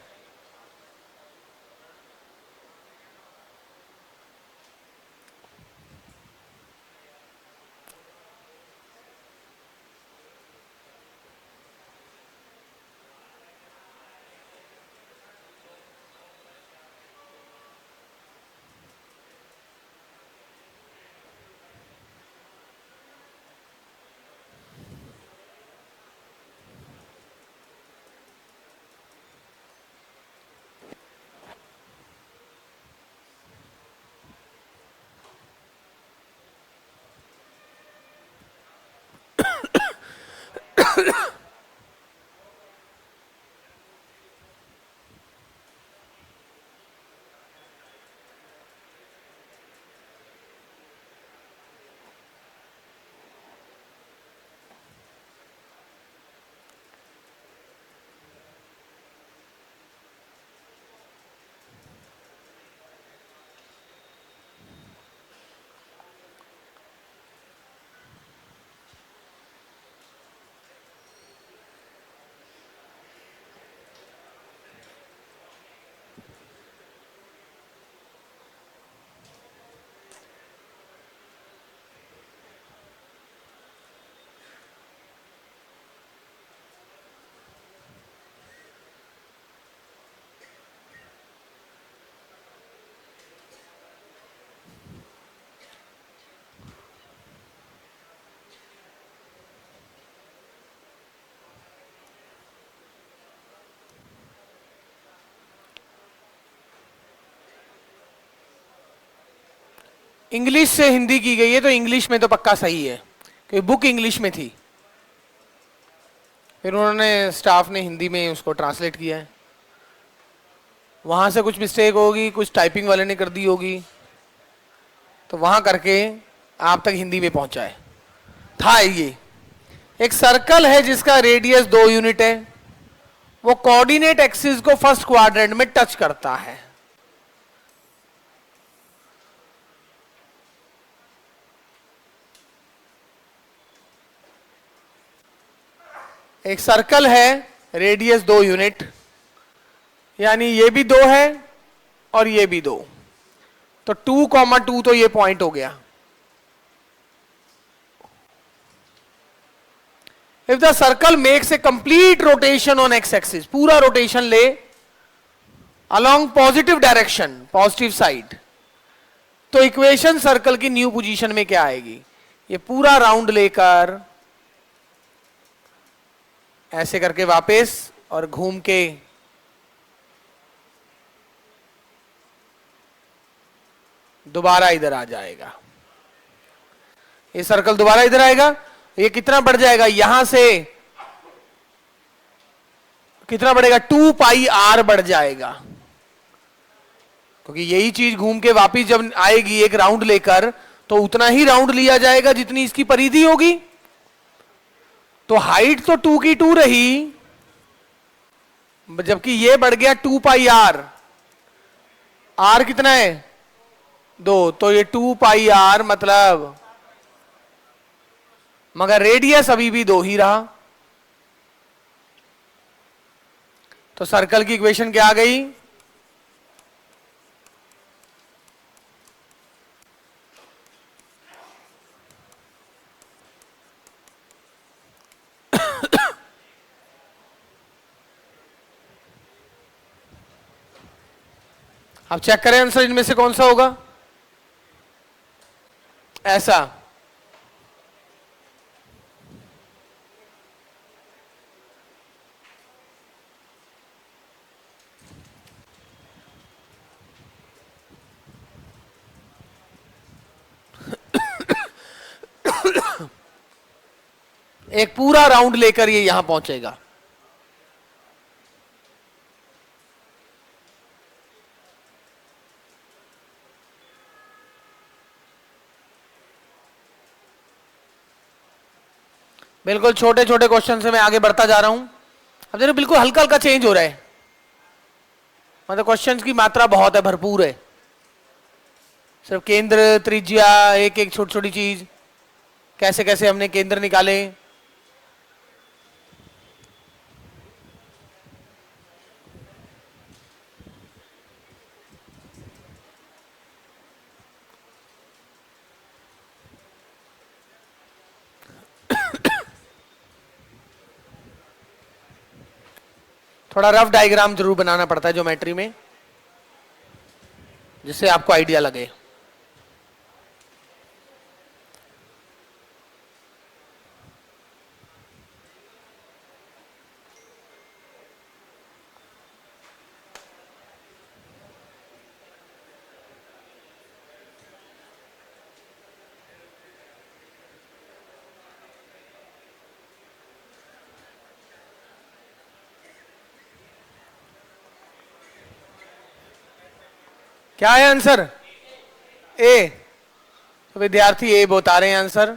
इंग्लिश से हिंदी की गई है तो इंग्लिश में तो पक्का सही है क्योंकि बुक इंग्लिश में थी, फिर उन्होंने स्टाफ ने हिंदी में उसको ट्रांसलेट किया है। वहां से कुछ मिस्टेक होगी, कुछ टाइपिंग वाले ने कर दी होगी, तो वहां करके आप तक हिंदी में पहुंचा है। था ये एक सर्कल है जिसका रेडियस 2 यूनिट है, वो कोऑर्डिनेट एक्सिस को फर्स्ट क्वाड्रेंट में टच करता है। एक सर्कल है रेडियस 2 यूनिट, यानी ये भी 2 है और ये भी 2, तो 2,2 तो ये पॉइंट हो गया। If the circle makes a complete rotation on x axis, पूरा रोटेशन ले along positive direction, positive side, तो इक्वेशन सर्कल की न्यू पोजीशन में क्या आएगी? ये पूरा राउंड लेकर ऐसे करके वापस और घूम के दोबारा इधर आ जाएगा। ये सर्कल दोबारा इधर आएगा, ये कितना बढ़ जाएगा? यहां से कितना बढ़ेगा? 2 पाई आर बढ़ जाएगा, क्योंकि यही चीज घूम के वापिस जब आएगी एक राउंड लेकर तो उतना ही राउंड लिया जाएगा जितनी इसकी परिधि होगी। तो हाइट तो 2 की 2 रही, जबकि ये बढ़ गया 2 पाई आर। आर कितना है? 2, तो ये 2 पाई आर मतलब, मगर रेडियस अभी भी 2 ही रहा। तो सर्कल की इक्वेशन क्या आ गई? अब चेक करें आंसर इनमें से कौन सा होगा। ऐसा एक पूरा राउंड लेकर ये यहां पहुंचेगा। बिल्कुल छोटे छोटे क्वेश्चन से मैं आगे बढ़ता जा रहा हूं। अब देखो बिल्कुल हल्का हल्का चेंज हो रहा है, मतलब क्वेश्चंस की मात्रा बहुत है, भरपूर है। सिर्फ केंद्र त्रिज्या एक एक छोटी छोटी चीज, कैसे कैसे हमने केंद्र निकाले। थोड़ा रफ डायग्राम जरूर बनाना पड़ता है ज्योमेट्री में, जिससे आपको आइडिया लगे। क्या है आंसर? ए। तो विद्यार्थी ए बता रहे हैं आंसर।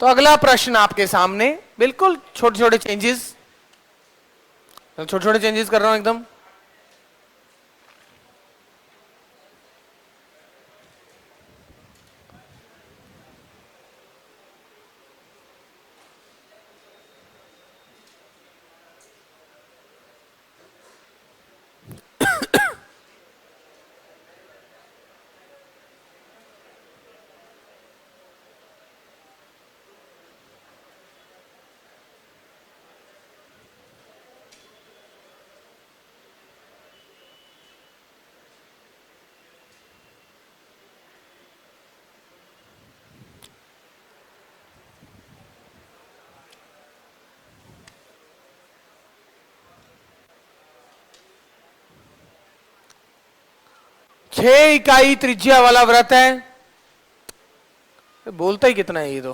तो अगला प्रश्न आपके सामने, बिल्कुल छोटे छोटे चेंजेस, छोटे छोटे चेंजेस कर रहा हूं एकदम। छह इकाई त्रिज्या वाला वृत्त है, बोलता ही कितना है ये तो।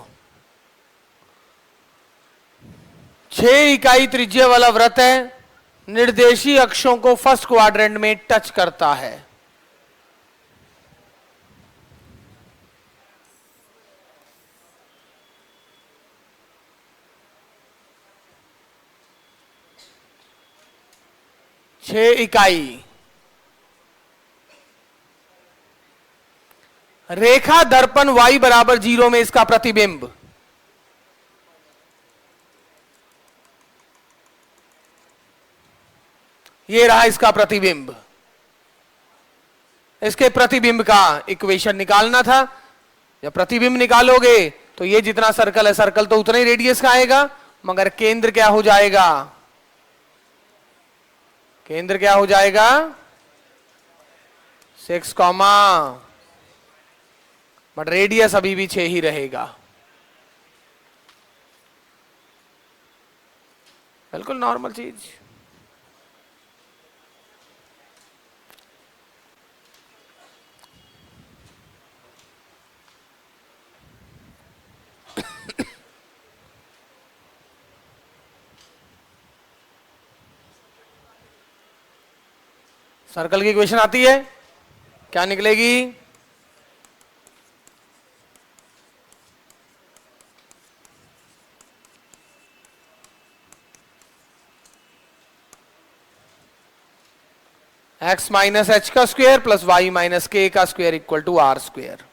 6 इकाई त्रिज्या वाला वृत्त है, निर्देशी अक्षों को फर्स्ट क्वाड्रेंट में टच करता है। छह इकाई, रेखा दर्पण y बराबर 0 में इसका प्रतिबिंब, ये रहा इसका प्रतिबिंब। इसके प्रतिबिंब का इक्वेशन निकालना था। जब प्रतिबिंब निकालोगे तो ये जितना सर्कल है, सर्कल तो उतना ही रेडियस का आएगा, मगर केंद्र क्या हो जाएगा? केंद्र क्या हो जाएगा? 6, बट रेडियस अभी भी 6 ही रहेगा। बिल्कुल नॉर्मल चीज। सर्कल की इक्वेशन आती है, क्या निकलेगी? x माइनस एच का square plus y minus k का square equal to r square.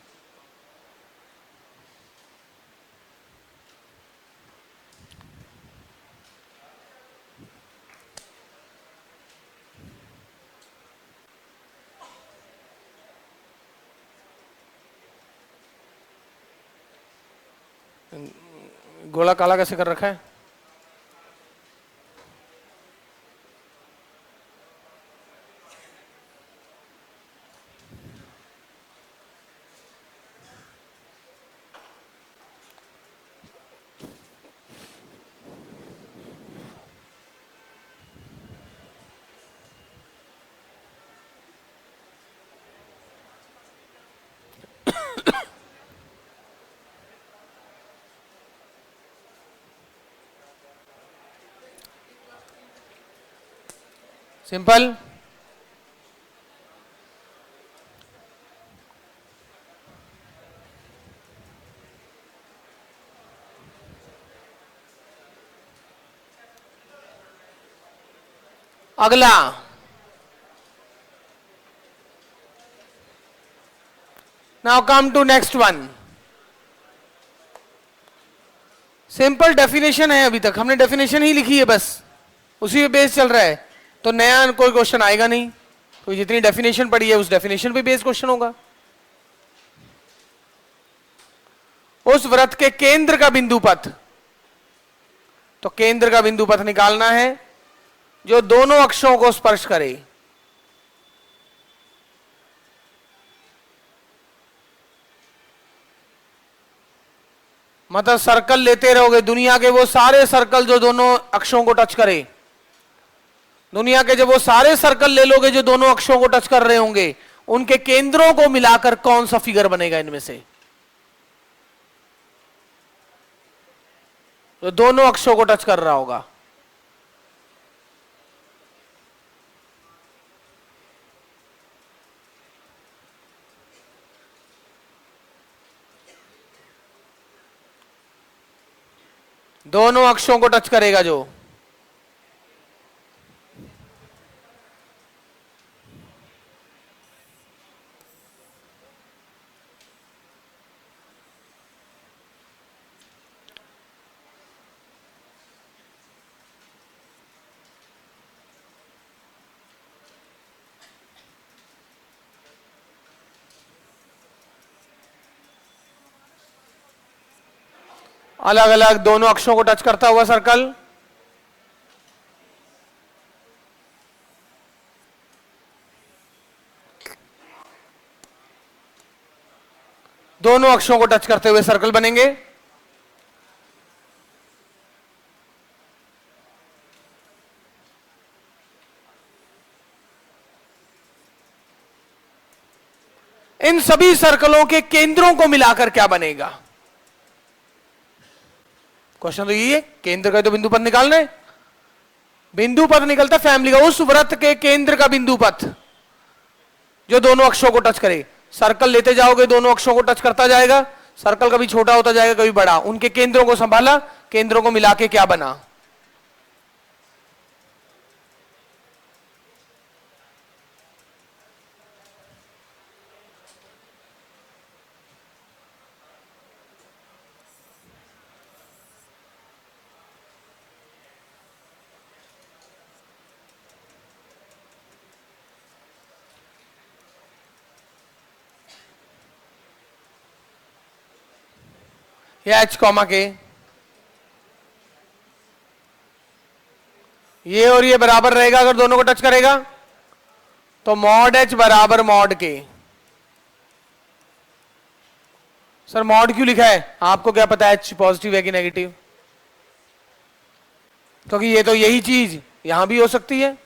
गोला काला कैसे कर रखा है? सिंपल। अगला, now come to next one. Simple definition है, अभी तक हमने डेफिनेशन ही लिखी है, बस उसी पे बेस चल रहा है, तो नया कोई क्वेश्चन आएगा नहीं। तो जितनी डेफिनेशन पड़ी है उस डेफिनेशन पे बेस क्वेश्चन होगा। उस वृत्त के केंद्र का बिंदु पथ, तो केंद्र का बिंदु पथ निकालना है जो दोनों अक्षों को स्पर्श करे। मतलब सर्कल लेते रहोगे, दुनिया के वो सारे सर्कल जो दोनों अक्षों को टच करे, दुनिया के जब वो सारे सर्कल ले लोगे जो दोनों अक्षों को टच कर रहे होंगे, उनके केंद्रों को मिलाकर कौन सा फिगर बनेगा इनमें से, जो दोनों अक्षों को टच कर रहा होगा। दोनों अक्षों को टच करेगा जो, अलग अलग दोनों अक्षों को टच करता हुआ सर्कल, दोनों अक्षों को टच करते हुए सर्कल बनेंगे। इन सभी सर्कलों के केंद्रों को मिलाकर क्या बनेगा? क्वेश्चन तो यही है, केंद्र का तो बिंदु पथ निकालना है। बिंदु पथ निकलता फैमिली का, उस वृत्त के केंद्र का बिंदु पथ जो दोनों अक्षों को टच करे। सर्कल लेते जाओगे, दोनों अक्षों को टच करता जाएगा, सर्कल कभी छोटा होता जाएगा कभी बड़ा, उनके केंद्रों को संभाला, केंद्रों को मिला के क्या बना? या एच कॉमा के, ये और ये बराबर रहेगा अगर दोनों को टच करेगा, तो मॉड एच बराबर मॉड के। सर मॉड क्यों लिखा है? आपको क्या पता एच पॉजिटिव है कि नेगेटिव? क्योंकि ये तो यही चीज यहां भी हो सकती है।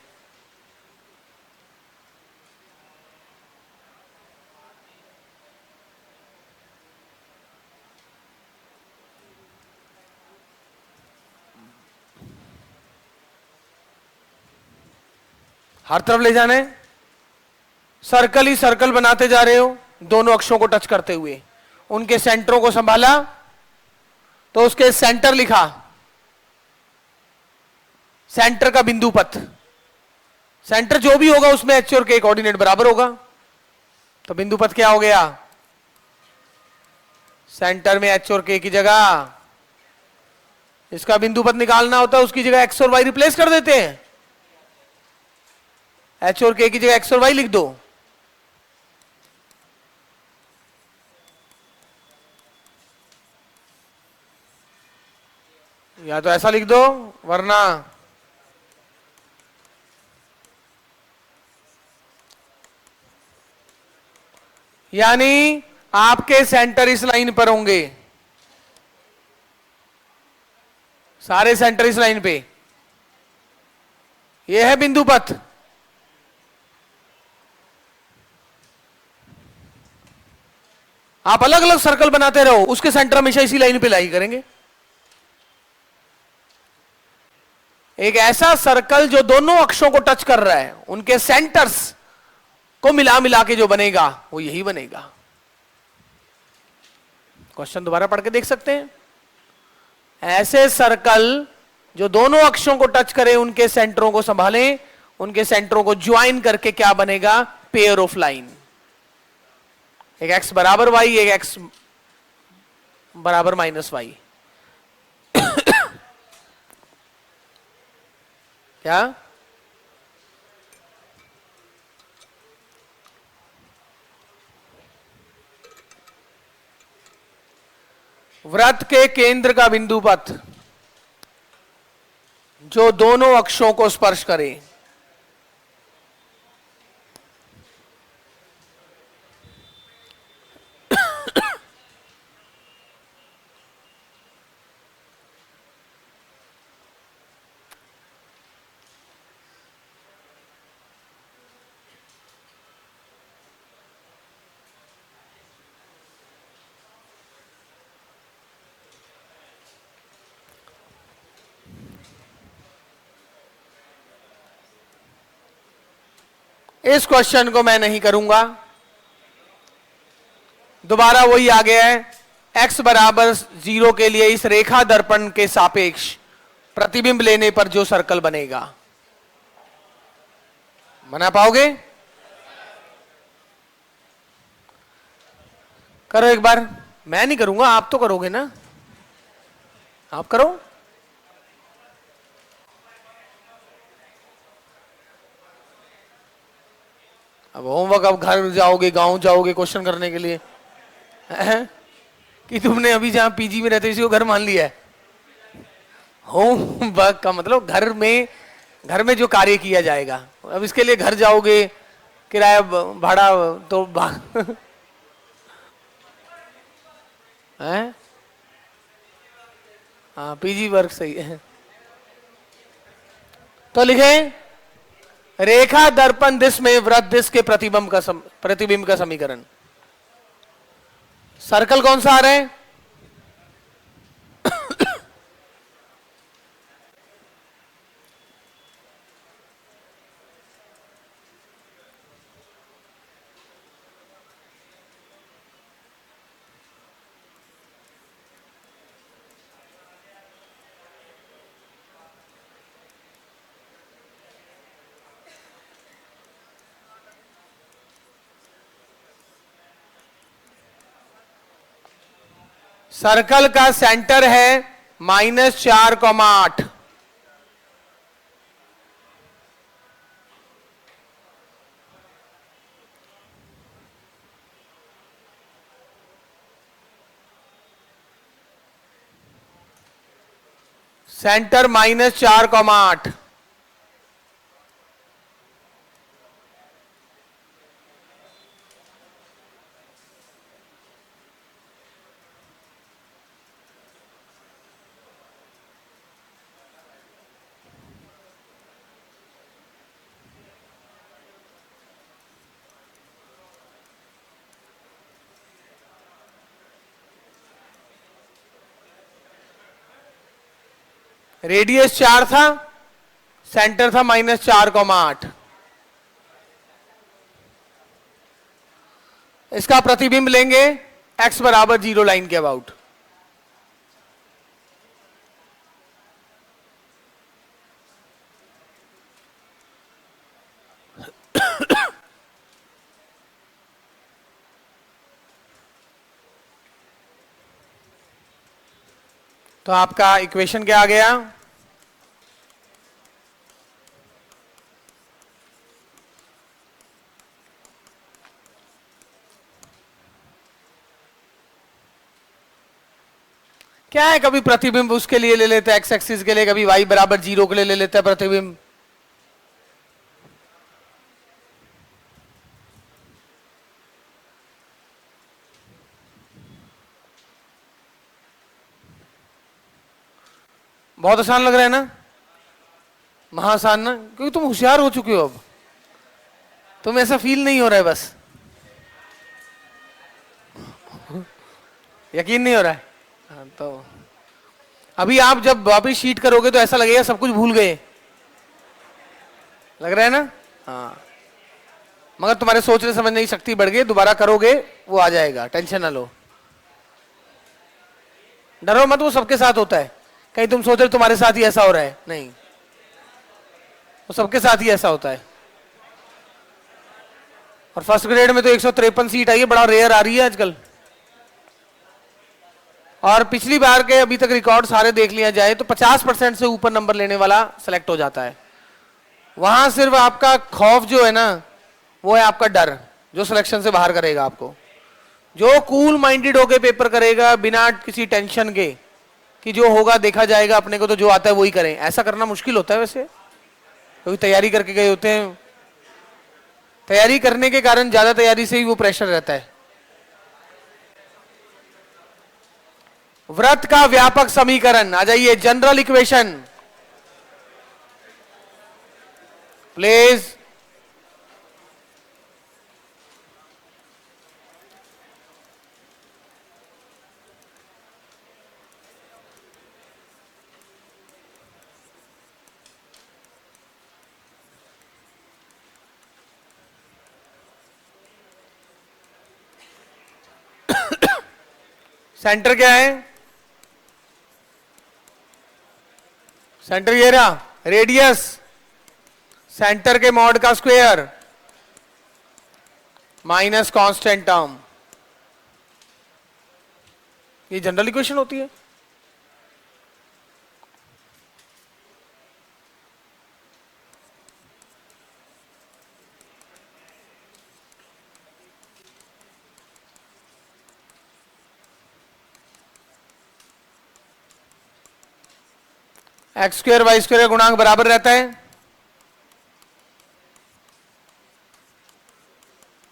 हर तरफ ले जाने, सर्कल ही सर्कल बनाते जा रहे हो दोनों अक्षों को टच करते हुए, उनके सेंटरों को संभाला तो उसके सेंटर लिखा, सेंटर का बिंदु पथ, सेंटर जो भी होगा उसमें एच और के कोऑर्डिनेट बराबर होगा, तो बिंदु पथ क्या हो गया? सेंटर में एच और के की जगह इसका बिंदु पथ निकालना होता है, उसकी जगह एक्स और वाई रिप्लेस कर देते हैं, एच और के की जगह एक्स और वाई लिख दो। या तो ऐसा लिख दो, वरना यानी आपके सेंटर इस लाइन पर होंगे, सारे सेंटर इस लाइन पे। ये है बिंदु पथ। आप अलग अलग सर्कल बनाते रहो, उसके सेंटर हमेशा इसी लाइन पे लाई करेंगे। एक ऐसा सर्कल जो दोनों अक्षों को टच कर रहा है, उनके सेंटर्स को मिला मिला के जो बनेगा वो यही बनेगा। क्वेश्चन दोबारा पढ़ के देख सकते हैं। ऐसे सर्कल जो दोनों अक्षों को टच करें, उनके सेंटरों को संभालें, उनके सेंटरों को ज्वाइन करके क्या बनेगा? Pair of line. एक एक्स बराबर वाई, एक एक्स बराबर माइनस वाई। क्या? वृत्त के केंद्र का बिंदु पथ जो दोनों अक्षों को स्पर्श करे। इस क्वेश्चन को मैं नहीं करूंगा, दोबारा वही आ गया है। x बराबर 0 के लिए इस रेखा दर्पण के सापेक्ष प्रतिबिंब लेने पर जो सर्कल बनेगा, बना पाओगे? करो एक बार। मैं नहीं करूंगा, आप तो करोगे ना, आप करो। अब होमवर्क, अब घर जाओगे, गांव जाओगे क्वेश्चन करने के लिए कि तुमने अभी जहां पीजी में रहते इसी को घर मान लिया है। होमवर्क का मतलब घर में जो कार्य किया जाएगा। अब इसके लिए घर जाओगे, किराया भाड़ा तो है। हाँ, पीजी वर्क सही है। तो लिखें रेखा दर्पण दिश में वृत्त दिश के प्रतिबिंब का समीकरण। सर्कल कौन सा आ रहा है? सर्कल का सेंटर है -4,8। सेंटर -4,8। रेडियस 4 था, सेंटर था -4,8। इसका प्रतिबिंब लेंगे x बराबर 0 लाइन के अबाउट। तो आपका इक्वेशन क्या आ गया? क्या है, कभी प्रतिबिंब उसके लिए ले लेते हैं एक्स एक्सिस के लिए, कभी y बराबर 0 के लिए ले लेते हैं प्रतिबिंब। बहुत आसान लग रहा है ना, महाआसान ना, क्योंकि तुम होशियार हो चुके हो अब, तुम ऐसा फील नहीं हो रहा है, बस यकीन नहीं हो रहा है। हाँ, तो अभी आप जब वापिस शीट करोगे तो ऐसा लगेगा सब कुछ भूल गए, लग रहा है ना। हाँ, मगर तुम्हारे सोचने समझने की शक्ति बढ़ गई, दोबारा करोगे वो आ जाएगा, टेंशन ना लो, डरो मत, वो सबके साथ होता है। कहीं तुम सोच रहे तुम्हारे साथ ही ऐसा हो रहा है, नहीं, वो सबके साथ ही ऐसा होता है। और फर्स्ट ग्रेड में तो 153 सीट आई है, बड़ा रेयर आ रही है आजकल। और पिछली बार के अभी तक रिकॉर्ड सारे देख लिया जाए तो 50% से ऊपर नंबर लेने वाला सेलेक्ट हो जाता है। वहां सिर्फ आपका खौफ जो है ना, वो है आपका डर, जो सिलेक्शन से बाहर करेगा आपको। जो कूल माइंडेड होके पेपर करेगा बिना किसी टेंशन के कि जो होगा देखा जाएगा, अपने को तो जो आता है वही करें, ऐसा करना मुश्किल होता है वैसे, क्योंकि तैयारी करके गए होते हैं। तैयारी करने के कारण ज्यादा तैयारी से ही वो प्रेशर रहता है। वृत्त का व्यापक समीकरण, आ जाइए, जनरल इक्वेशन प्लीज। सेंटर क्या है, सेंटर ये रहा, रेडियस सेंटर के मॉड का स्क्वायर माइनस कांस्टेंट टर्म, ये जनरल इक्वेशन होती है। एक्स स्क्वायर वाई स्क्वायर का गुणांक बराबर रहता है,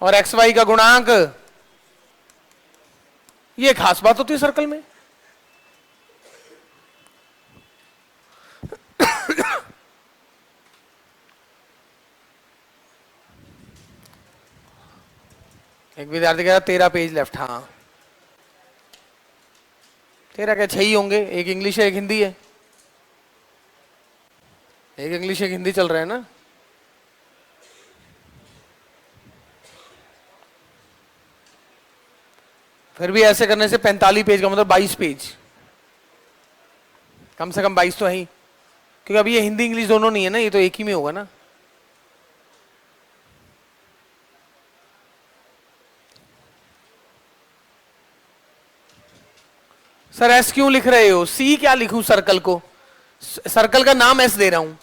और एक्स वाई का गुणांक, ये खास बात होती है सर्कल में। एक विद्यार्थी कह रहा 13 पेज लेफ्ट, हाँ 13 क्या 6 ही होंगे, एक इंग्लिश है एक हिंदी है, एक इंग्लिश एक हिंदी चल रहा है ना। फिर भी ऐसे करने से 45 पेज का मतलब 22 पेज, कम से कम 22 तो है ही, क्योंकि अभी ये हिंदी इंग्लिश दोनों नहीं है ना, ये तो एक ही में होगा ना। सर एस क्यों लिख रहे हो, सी क्या लिखूं सर्कल को, सर्कल का नाम एस दे रहा हूं,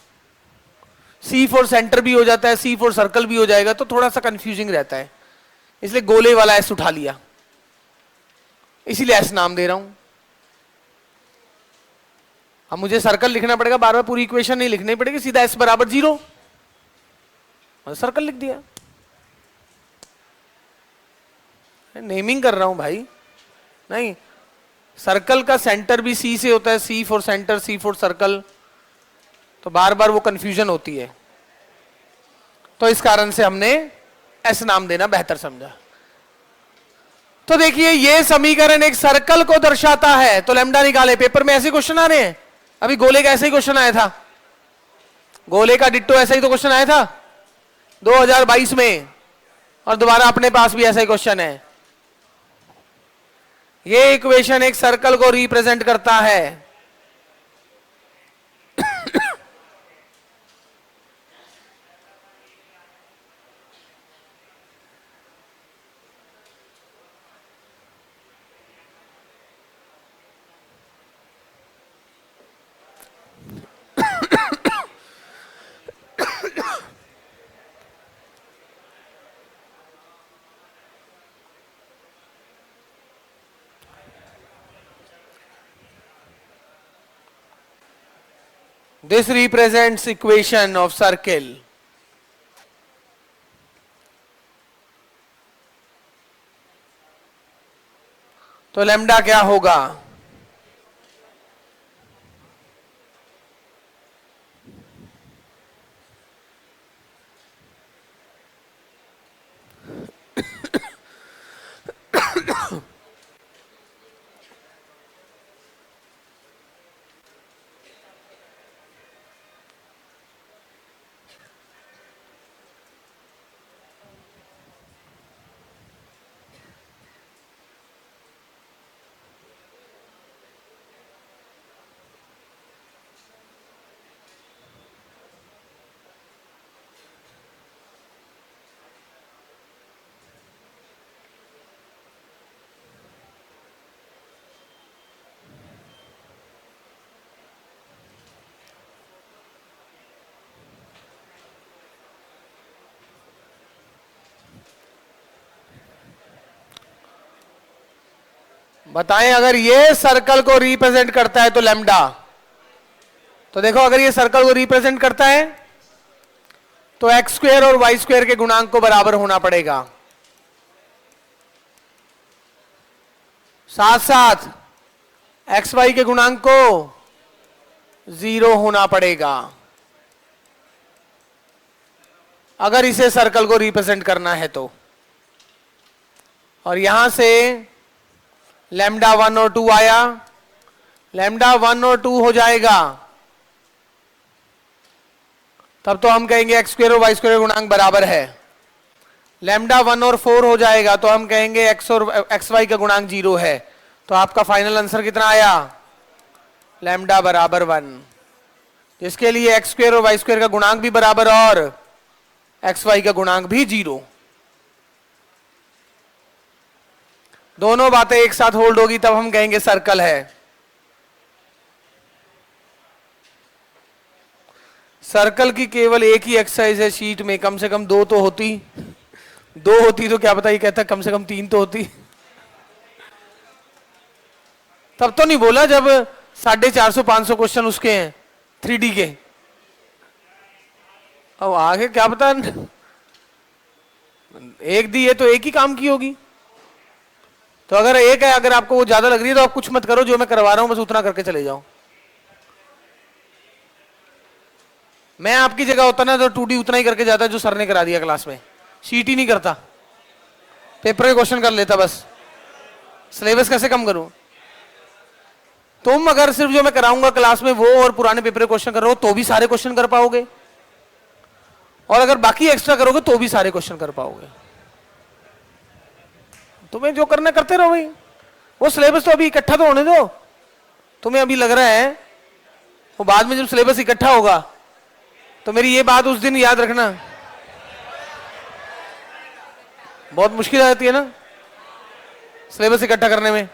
सी फॉर सेंटर भी हो जाता है, सी फॉर सर्कल भी हो जाएगा, तो थोड़ा सा कंफ्यूजिंग रहता है, इसलिए गोले वाला एस उठा लिया, इसीलिए एस नाम दे रहा हूं। अब मुझे सर्कल लिखना पड़ेगा, बार बार पूरी इक्वेशन नहीं लिखनी पड़ेगी, सीधा एस बराबर 0 सर्कल लिख दिया, नेमिंग कर रहा हूं भाई। नहीं, सर्कल का सेंटर भी सी से होता है, C for centre C for circle, तो बार बार वो कंफ्यूजन होती है, तो इस कारण से हमने एस नाम देना बेहतर समझा। तो देखिए ये समीकरण एक सर्कल को दर्शाता है, तो लैम्डा निकाले। पेपर में ऐसे क्वेश्चन आ रहे हैं, अभी गोले का ऐसा ही क्वेश्चन आया था, गोले का डिट्टो ऐसा ही तो क्वेश्चन आया था 2022 में, और दोबारा अपने पास भी ऐसा ही क्वेश्चन है। ये इक्वेशन एक सर्कल को रिप्रेजेंट करता है। This represents equation of circle. तो लैम्डा क्या होगा? बताएं, अगर ये सर्कल को रिप्रेजेंट करता है तो लैम्डा, तो देखो अगर ये सर्कल को रिप्रेजेंट करता है तो एक्स स्क्वायर और वाई स्क्वायर के गुणांक को बराबर होना पड़ेगा, साथ साथ एक्स वाई के गुणांक को 0 होना पड़ेगा अगर इसे सर्कल को रिप्रेजेंट करना है तो। और यहां से लैम्डा 1 और 2 आया, लैम्डा 1 और 2 हो जाएगा तब तो हम कहेंगे एक्स स्क्वायर और वाई स्क्वायर गुणांक बराबर है। लैम्डा 1 और 4 हो जाएगा तो हम कहेंगे एक्स और एक्स वाई का गुणांक 0 है। तो आपका फाइनल आंसर कितना आया? लैम्डा बराबर 1, जिसके लिए एक्स स्क्वायर और वाई स्क्वायर का गुणांक भी बराबर और एक्स वाई का गुणांक भी 0। दोनों बातें एक साथ होल्ड होगी तब हम कहेंगे सर्कल है। सर्कल की केवल एक ही एक्सरसाइज है शीट में, कम से कम 2 तो होती, 2 होती तो क्या पता ये कहता कम से कम 3 तो होती। तब तो नहीं बोला जब 450-500 क्वेश्चन उसके हैं 3D के। अब आगे क्या पता, एक दी है तो एक ही काम की होगी। तो अगर एक है, अगर आपको वो ज्यादा लग रही है तो आप कुछ मत करो, जो मैं करवा रहा हूं बस उतना करके चले जाओ। मैं आपकी जगह होता ना तो 2D उतना ही करके जाता जो सर ने करा दिया क्लास में, शीट ही नहीं करता, पेपर के क्वेश्चन कर लेता बस। सिलेबस कैसे कम करूं? तुम अगर सिर्फ जो मैं कराऊंगा क्लास में वो और पुराने पेपर के क्वेश्चन कर रहे हो तो भी सारे क्वेश्चन कर पाओगे, और अगर बाकी एक्स्ट्रा करोगे तो भी सारे क्वेश्चन कर पाओगे। तुम्हें जो करना करते रहो भाई, वो सिलेबस तो अभी इकट्ठा तो होने दो। तुम्हें अभी लग रहा है वो बाद में जब सिलेबस इकट्ठा होगा तो मेरी ये बात उस दिन याद रखना, बहुत मुश्किल आ जाती है ना सिलेबस इकट्ठा करने में।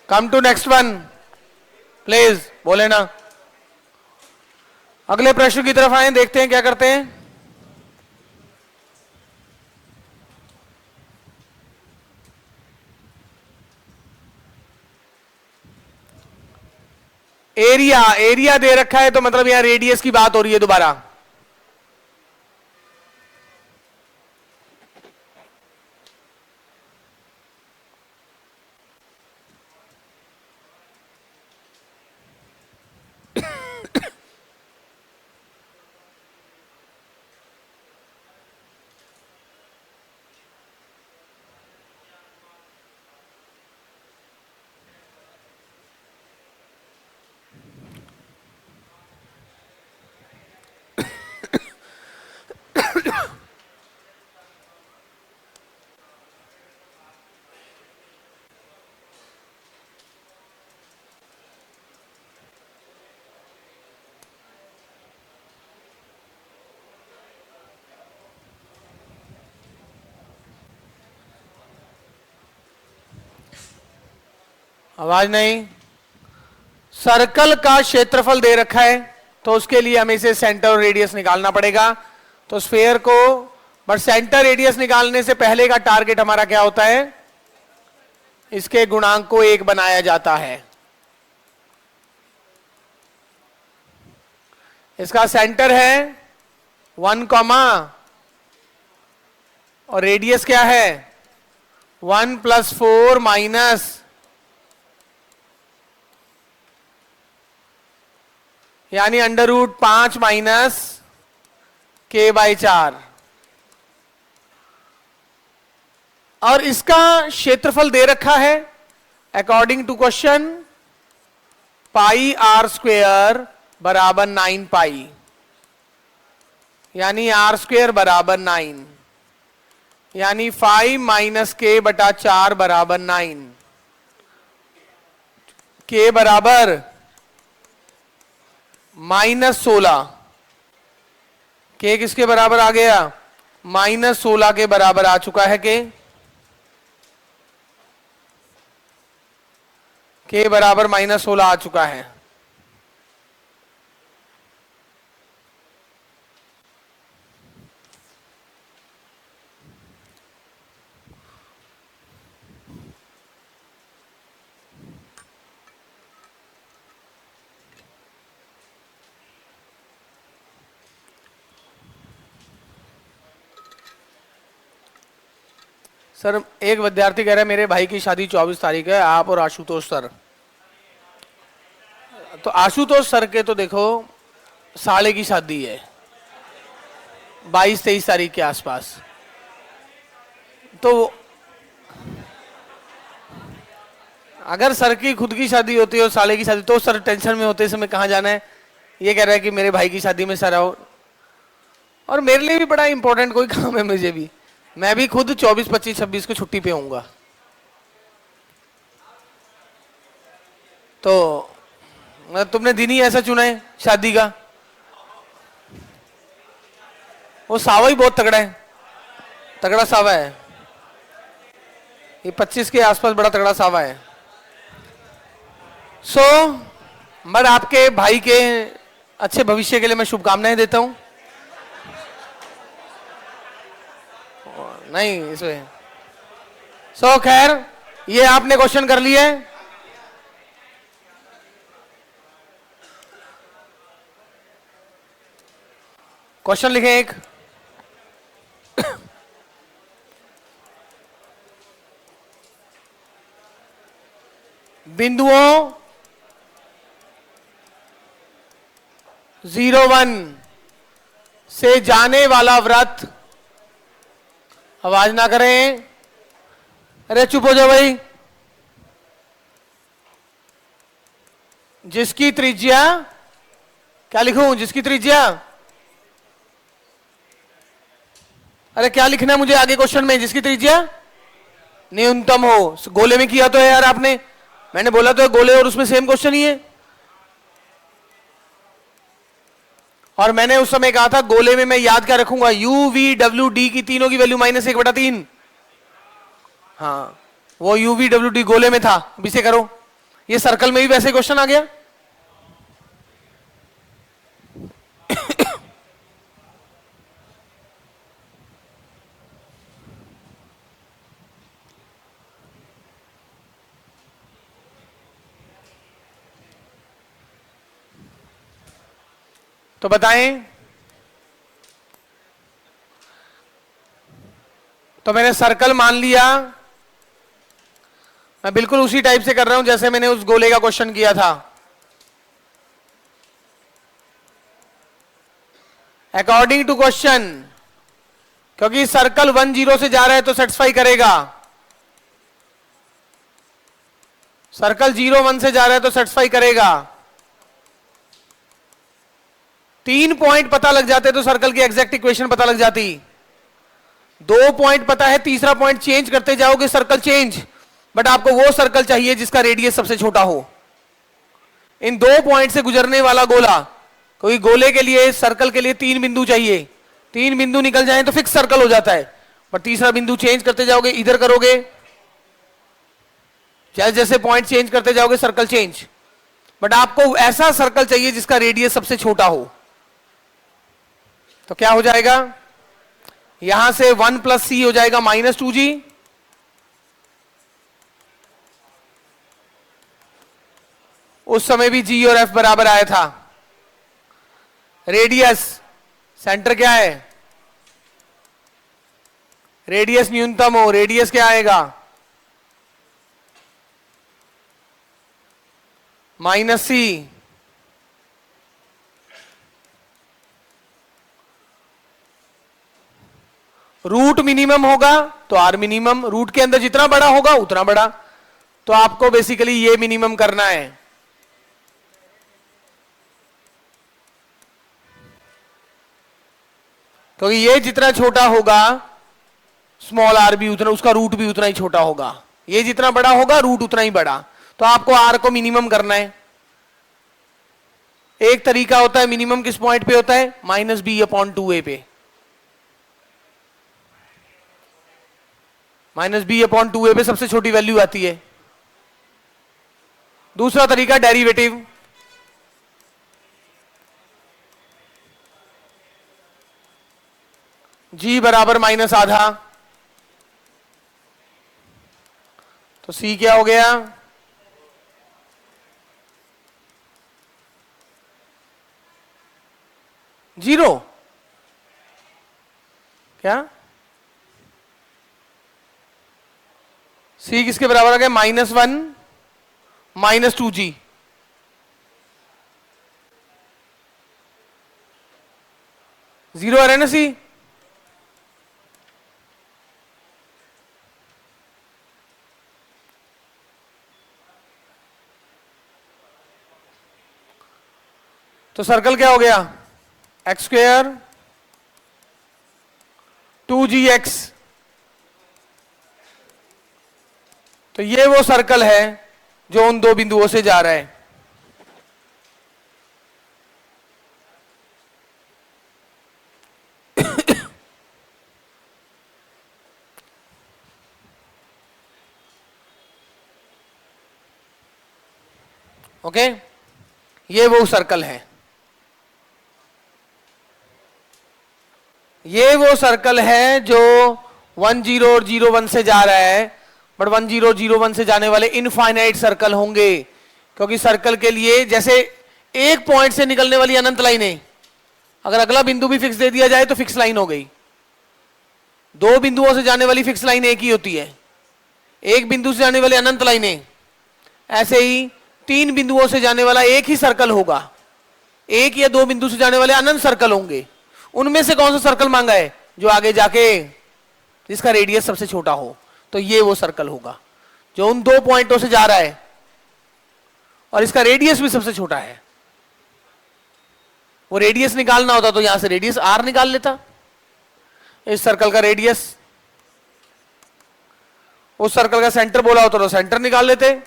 Come to next one please, बोले ना। अगले प्रश्न की तरफ आए, देखते हैं क्या करते हैं। एरिया, एरिया दे रखा है तो मतलब यहां रेडियस की बात हो रही है दोबारा। आवाज नहीं। सर्कल का क्षेत्रफल दे रखा है तो उसके लिए हमें इसे सेंटर और रेडियस निकालना पड़ेगा। तो स्फेयर को, बट सेंटर रेडियस निकालने से पहले का टारगेट हमारा क्या होता है? इसके गुणांक को 1 बनाया जाता है। इसका सेंटर है 1 कॉमा और रेडियस क्या है 1 + 4 माइनस यानी √5 माइनस k/4 और इसका क्षेत्रफल दे रखा है अकॉर्डिंग टू क्वेश्चन πr² बराबर 9 पाई यानी r² बराबर 9 यानी 5 - k/4 बराबर 9 k बराबर -16 k किसके बराबर आ गया -16 के बराबर आ चुका है k बराबर -16 आ चुका है। सर एक विद्यार्थी कह रहा है मेरे भाई की शादी 24 तारीख है, आप और आशुतोष सर। तो आशुतोष सर के तो देखो साले की शादी है 22-23 तारीख के आसपास, तो अगर सर की खुद की शादी होती है और साले की शादी तो सर टेंशन में होते समय कहाँ जाना है। ये कह रहा है कि मेरे भाई की शादी में सर आओ, और मेरे लिए भी बड़ा इंपॉर्टेंट कोई काम है मुझे भी, मैं भी खुद 24, 25, 26 को छुट्टी पे होऊंगा। तो तुमने दिन ही ऐसा चुना है शादी का। वो सावा ही बहुत तगड़ा है, तगड़ा सावा है, ये 25 के आसपास बड़ा तगड़ा सावा है। मैं आपके भाई के अच्छे भविष्य के लिए मैं शुभकामनाएं देता हूं। नहीं इसमें खैर ये आपने क्वेश्चन कर लिया है। क्वेश्चन लिखें एक, बिंदुओं 0-1 से जाने वाला वृत्त, आवाज ना करें, अरे चुप हो जाओ भाई, जिसकी त्रिज्या क्या लिखूं, जिसकी त्रिज्या, अरे क्या लिखना है मुझे आगे क्वेश्चन में, जिसकी त्रिज्या न्यूनतम हो। गोले में किया तो है यार आपने, मैंने बोला तो है गोले और उसमें सेम क्वेश्चन ही है। और मैंने उस समय कहा था गोले में मैं याद क्या रखूंगा, u v w d की तीनों की वैल्यू -1/3। हाँ वो u v w d गोले में था, अब इसे करो। ये सर्कल में भी वैसे क्वेश्चन आ गया। तो बताएं, तो मैंने सर्कल मान लिया, मैं बिल्कुल उसी टाइप से कर रहा हूं जैसे मैंने उस गोले का क्वेश्चन किया था। अकॉर्डिंग टू क्वेश्चन, क्योंकि सर्कल 1 0 से जा रहा है तो सेटिस्फाई करेगा, सर्कल 0 1 से जा रहा है तो सेटिस्फाई करेगा। 3 पॉइंट पता लग जाते तो सर्कल की एग्जैक्ट इक्वेशन पता लग जाती। 2 पॉइंट पता है, तीसरा पॉइंट चेंज करते जाओगे सर्कल चेंज, बट आपको वो सर्कल चाहिए जिसका रेडियस सबसे छोटा हो। इन 2 पॉइंट से गुजरने वाला गोला, कोई गोले के लिए सर्कल के लिए 3 बिंदु चाहिए, 3 बिंदु निकल जाए तो फिक्स सर्कल हो जाता है, पर तीसरा बिंदु चेंज करते जाओगे, इधर करोगे, जैसे जैसे पॉइंट चेंज करते जाओगे सर्कल चेंज, बट आपको ऐसा सर्कल चाहिए जिसका रेडियस सबसे छोटा हो। तो क्या हो जाएगा, यहां से 1 + c हो जाएगा -2g, उस समय भी जी और एफ बराबर आया था। रेडियस, सेंटर क्या है, रेडियस न्यूनतम हो, रेडियस क्या आएगा, -c। रूट मिनिमम होगा तो आर मिनिमम, रूट के अंदर जितना बड़ा होगा उतना बड़ा, तो आपको बेसिकली ये मिनिमम करना है। क्योंकि ये जितना छोटा होगा स्मॉल आर भी उतना, उसका रूट भी उतना ही छोटा होगा। ये जितना बड़ा होगा रूट उतना ही बड़ा, तो आपको आर को मिनिमम करना है। एक तरीका होता है मिनिमम किस पॉइंट पे होता है, -b/2a पे, -b/2a पे सबसे छोटी वैल्यू आती है। दूसरा तरीका डेरिवेटिव, g बराबर -आधा, तो c क्या हो गया, जीरो। क्या c किसके बराबर आ गया, -1 -2g। जीरो आ रहा है ना c, तो सर्कल क्या हो गया, x² 2gx। तो ये वो सर्कल है जो उन दो बिंदुओं से जा रहा है। ओके, ये वो सर्कल है, ये वो सर्कल है जो 1 0 और 0 1 से जा रहा है। बट 1 0 0 1 से जाने वाले इनफाइनाइट सर्कल होंगे, क्योंकि सर्कल के लिए जैसे एक पॉइंट से निकलने वाली अनंत लाइनें, अगर अगला बिंदु भी फिक्स दे दिया जाए तो फिक्स लाइन हो गई। दो बिंदुओं से जाने वाली फिक्स लाइन एक ही होती है, एक बिंदु से जाने वाली अनंत लाइनें। ऐसे ही 3 बिंदुओं से जाने वाला एक ही सर्कल होगा, एक या 2 बिंदु से जाने वाले अनंत सर्कल होंगे। उनमें से कौन सा सर्कल मांगा है, जो आगे जाके जिसका रेडियस सबसे छोटा हो, तो ये वो सर्कल होगा जो उन 2 पॉइंटों से जा रहा है और इसका रेडियस भी सबसे छोटा है। वो रेडियस निकालना होता तो यहां से रेडियस आर निकाल लेता, इस सर्कल का रेडियस, उस सर्कल का सेंटर बोला होता तो सेंटर निकाल लेते।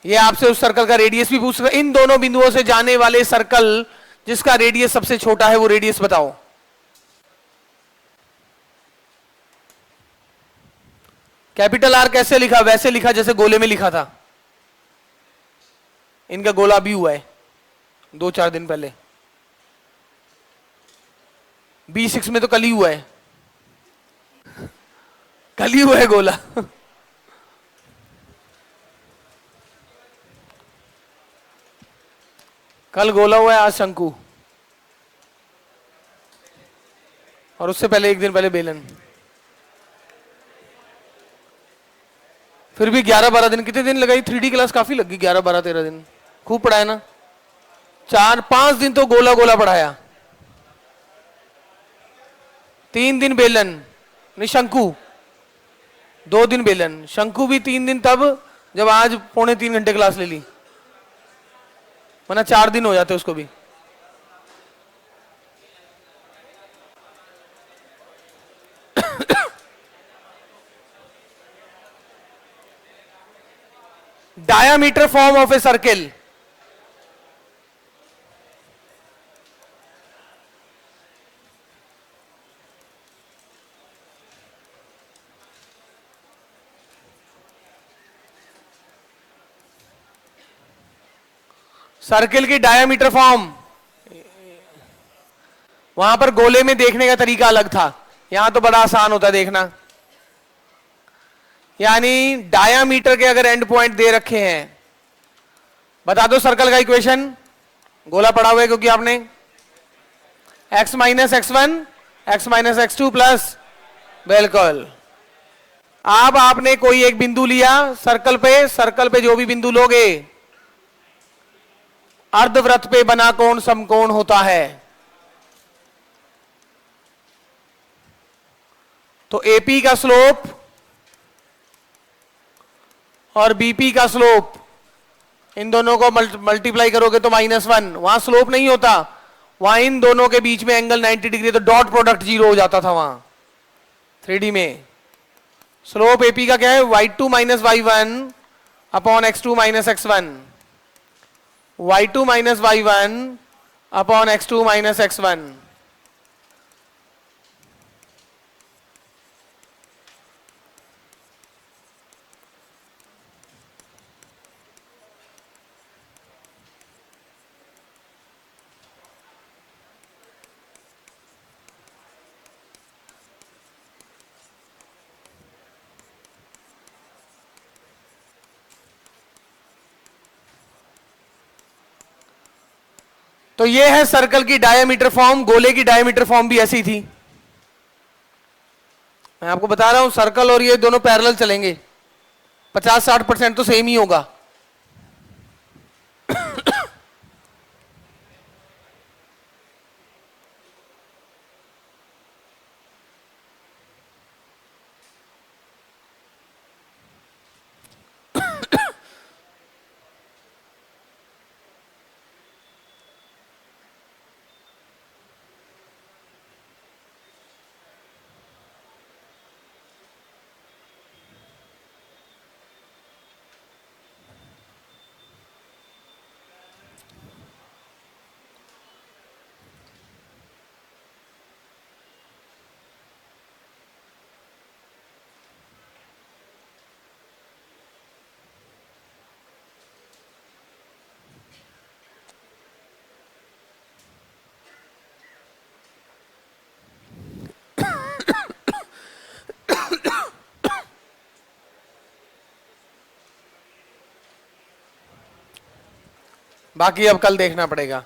ये आपसे उस सर्कल का रेडियस भी पूछ रहा है। इन दोनों बिंदुओं से जाने वाले सर्कल जिसका रेडियस सबसे छोटा है वो रेडियस बताओ। कैपिटल आर कैसे लिखा, वैसे लिखा जैसे गोले में लिखा था। इनका गोला भी हुआ है 2-4 दिन पहले, B6 में तो कल ही हुआ है, कल ही हुआ है गोला। कल गोला हुआ है, आज शंकु, और उससे पहले एक दिन पहले बेलन। फिर भी 11-12 दिन, कितने दिन लगाई 3D क्लास, काफी लगी, 11-12-13 दिन खूब पढ़ाया ना। 4-5 दिन तो गोला गोला पढ़ाया, 3 दिन बेलन नहीं शंकु, 2 दिन बेलन, शंकु भी 3 दिन तब जब आज 2.25 घंटे क्लास ले ली, वरना 4 दिन हो जाते उसको भी। Diameter form of a circle, circle की डायामीटर फॉर्म, वहां पर गोले में देखने का तरीका अलग था, यहां तो बड़ा आसान होता है देखना। यानी डायामीटर के अगर एंड पॉइंट दे रखे हैं, बता दो सर्कल का इक्वेशन, गोला पड़ा हुआ है क्योंकि आपने x minus x1 x minus x2 plus, बिल्कुल। अब आपने कोई एक बिंदु लिया सर्कल पे जो भी बिंदु लोगे, अर्धवृत्त पे बना कोण समकोण होता है। तो एपी का स्लोप और बीपी का स्लोप, इन दोनों को मल्टीप्लाई करोगे तो -1। वहां स्लोप नहीं होता, वहां इन दोनों के बीच में एंगल 90 डिग्री, तो डॉट प्रोडक्ट 0 हो जाता था वहां 3D में। स्लोप एपी का क्या है, y2 minus y1 upon x2 minus x1, y2 minus y1 upon x2 minus x1। तो ये है सर्कल की डायमीटर फॉर्म, गोले की डायमीटर फॉर्म भी ऐसी थी। मैं आपको बता रहा हूं सर्कल और ये दोनों पैरेलल चलेंगे, 50-60% तो सेम ही होगा। बाकी अब कल देखना पड़ेगा।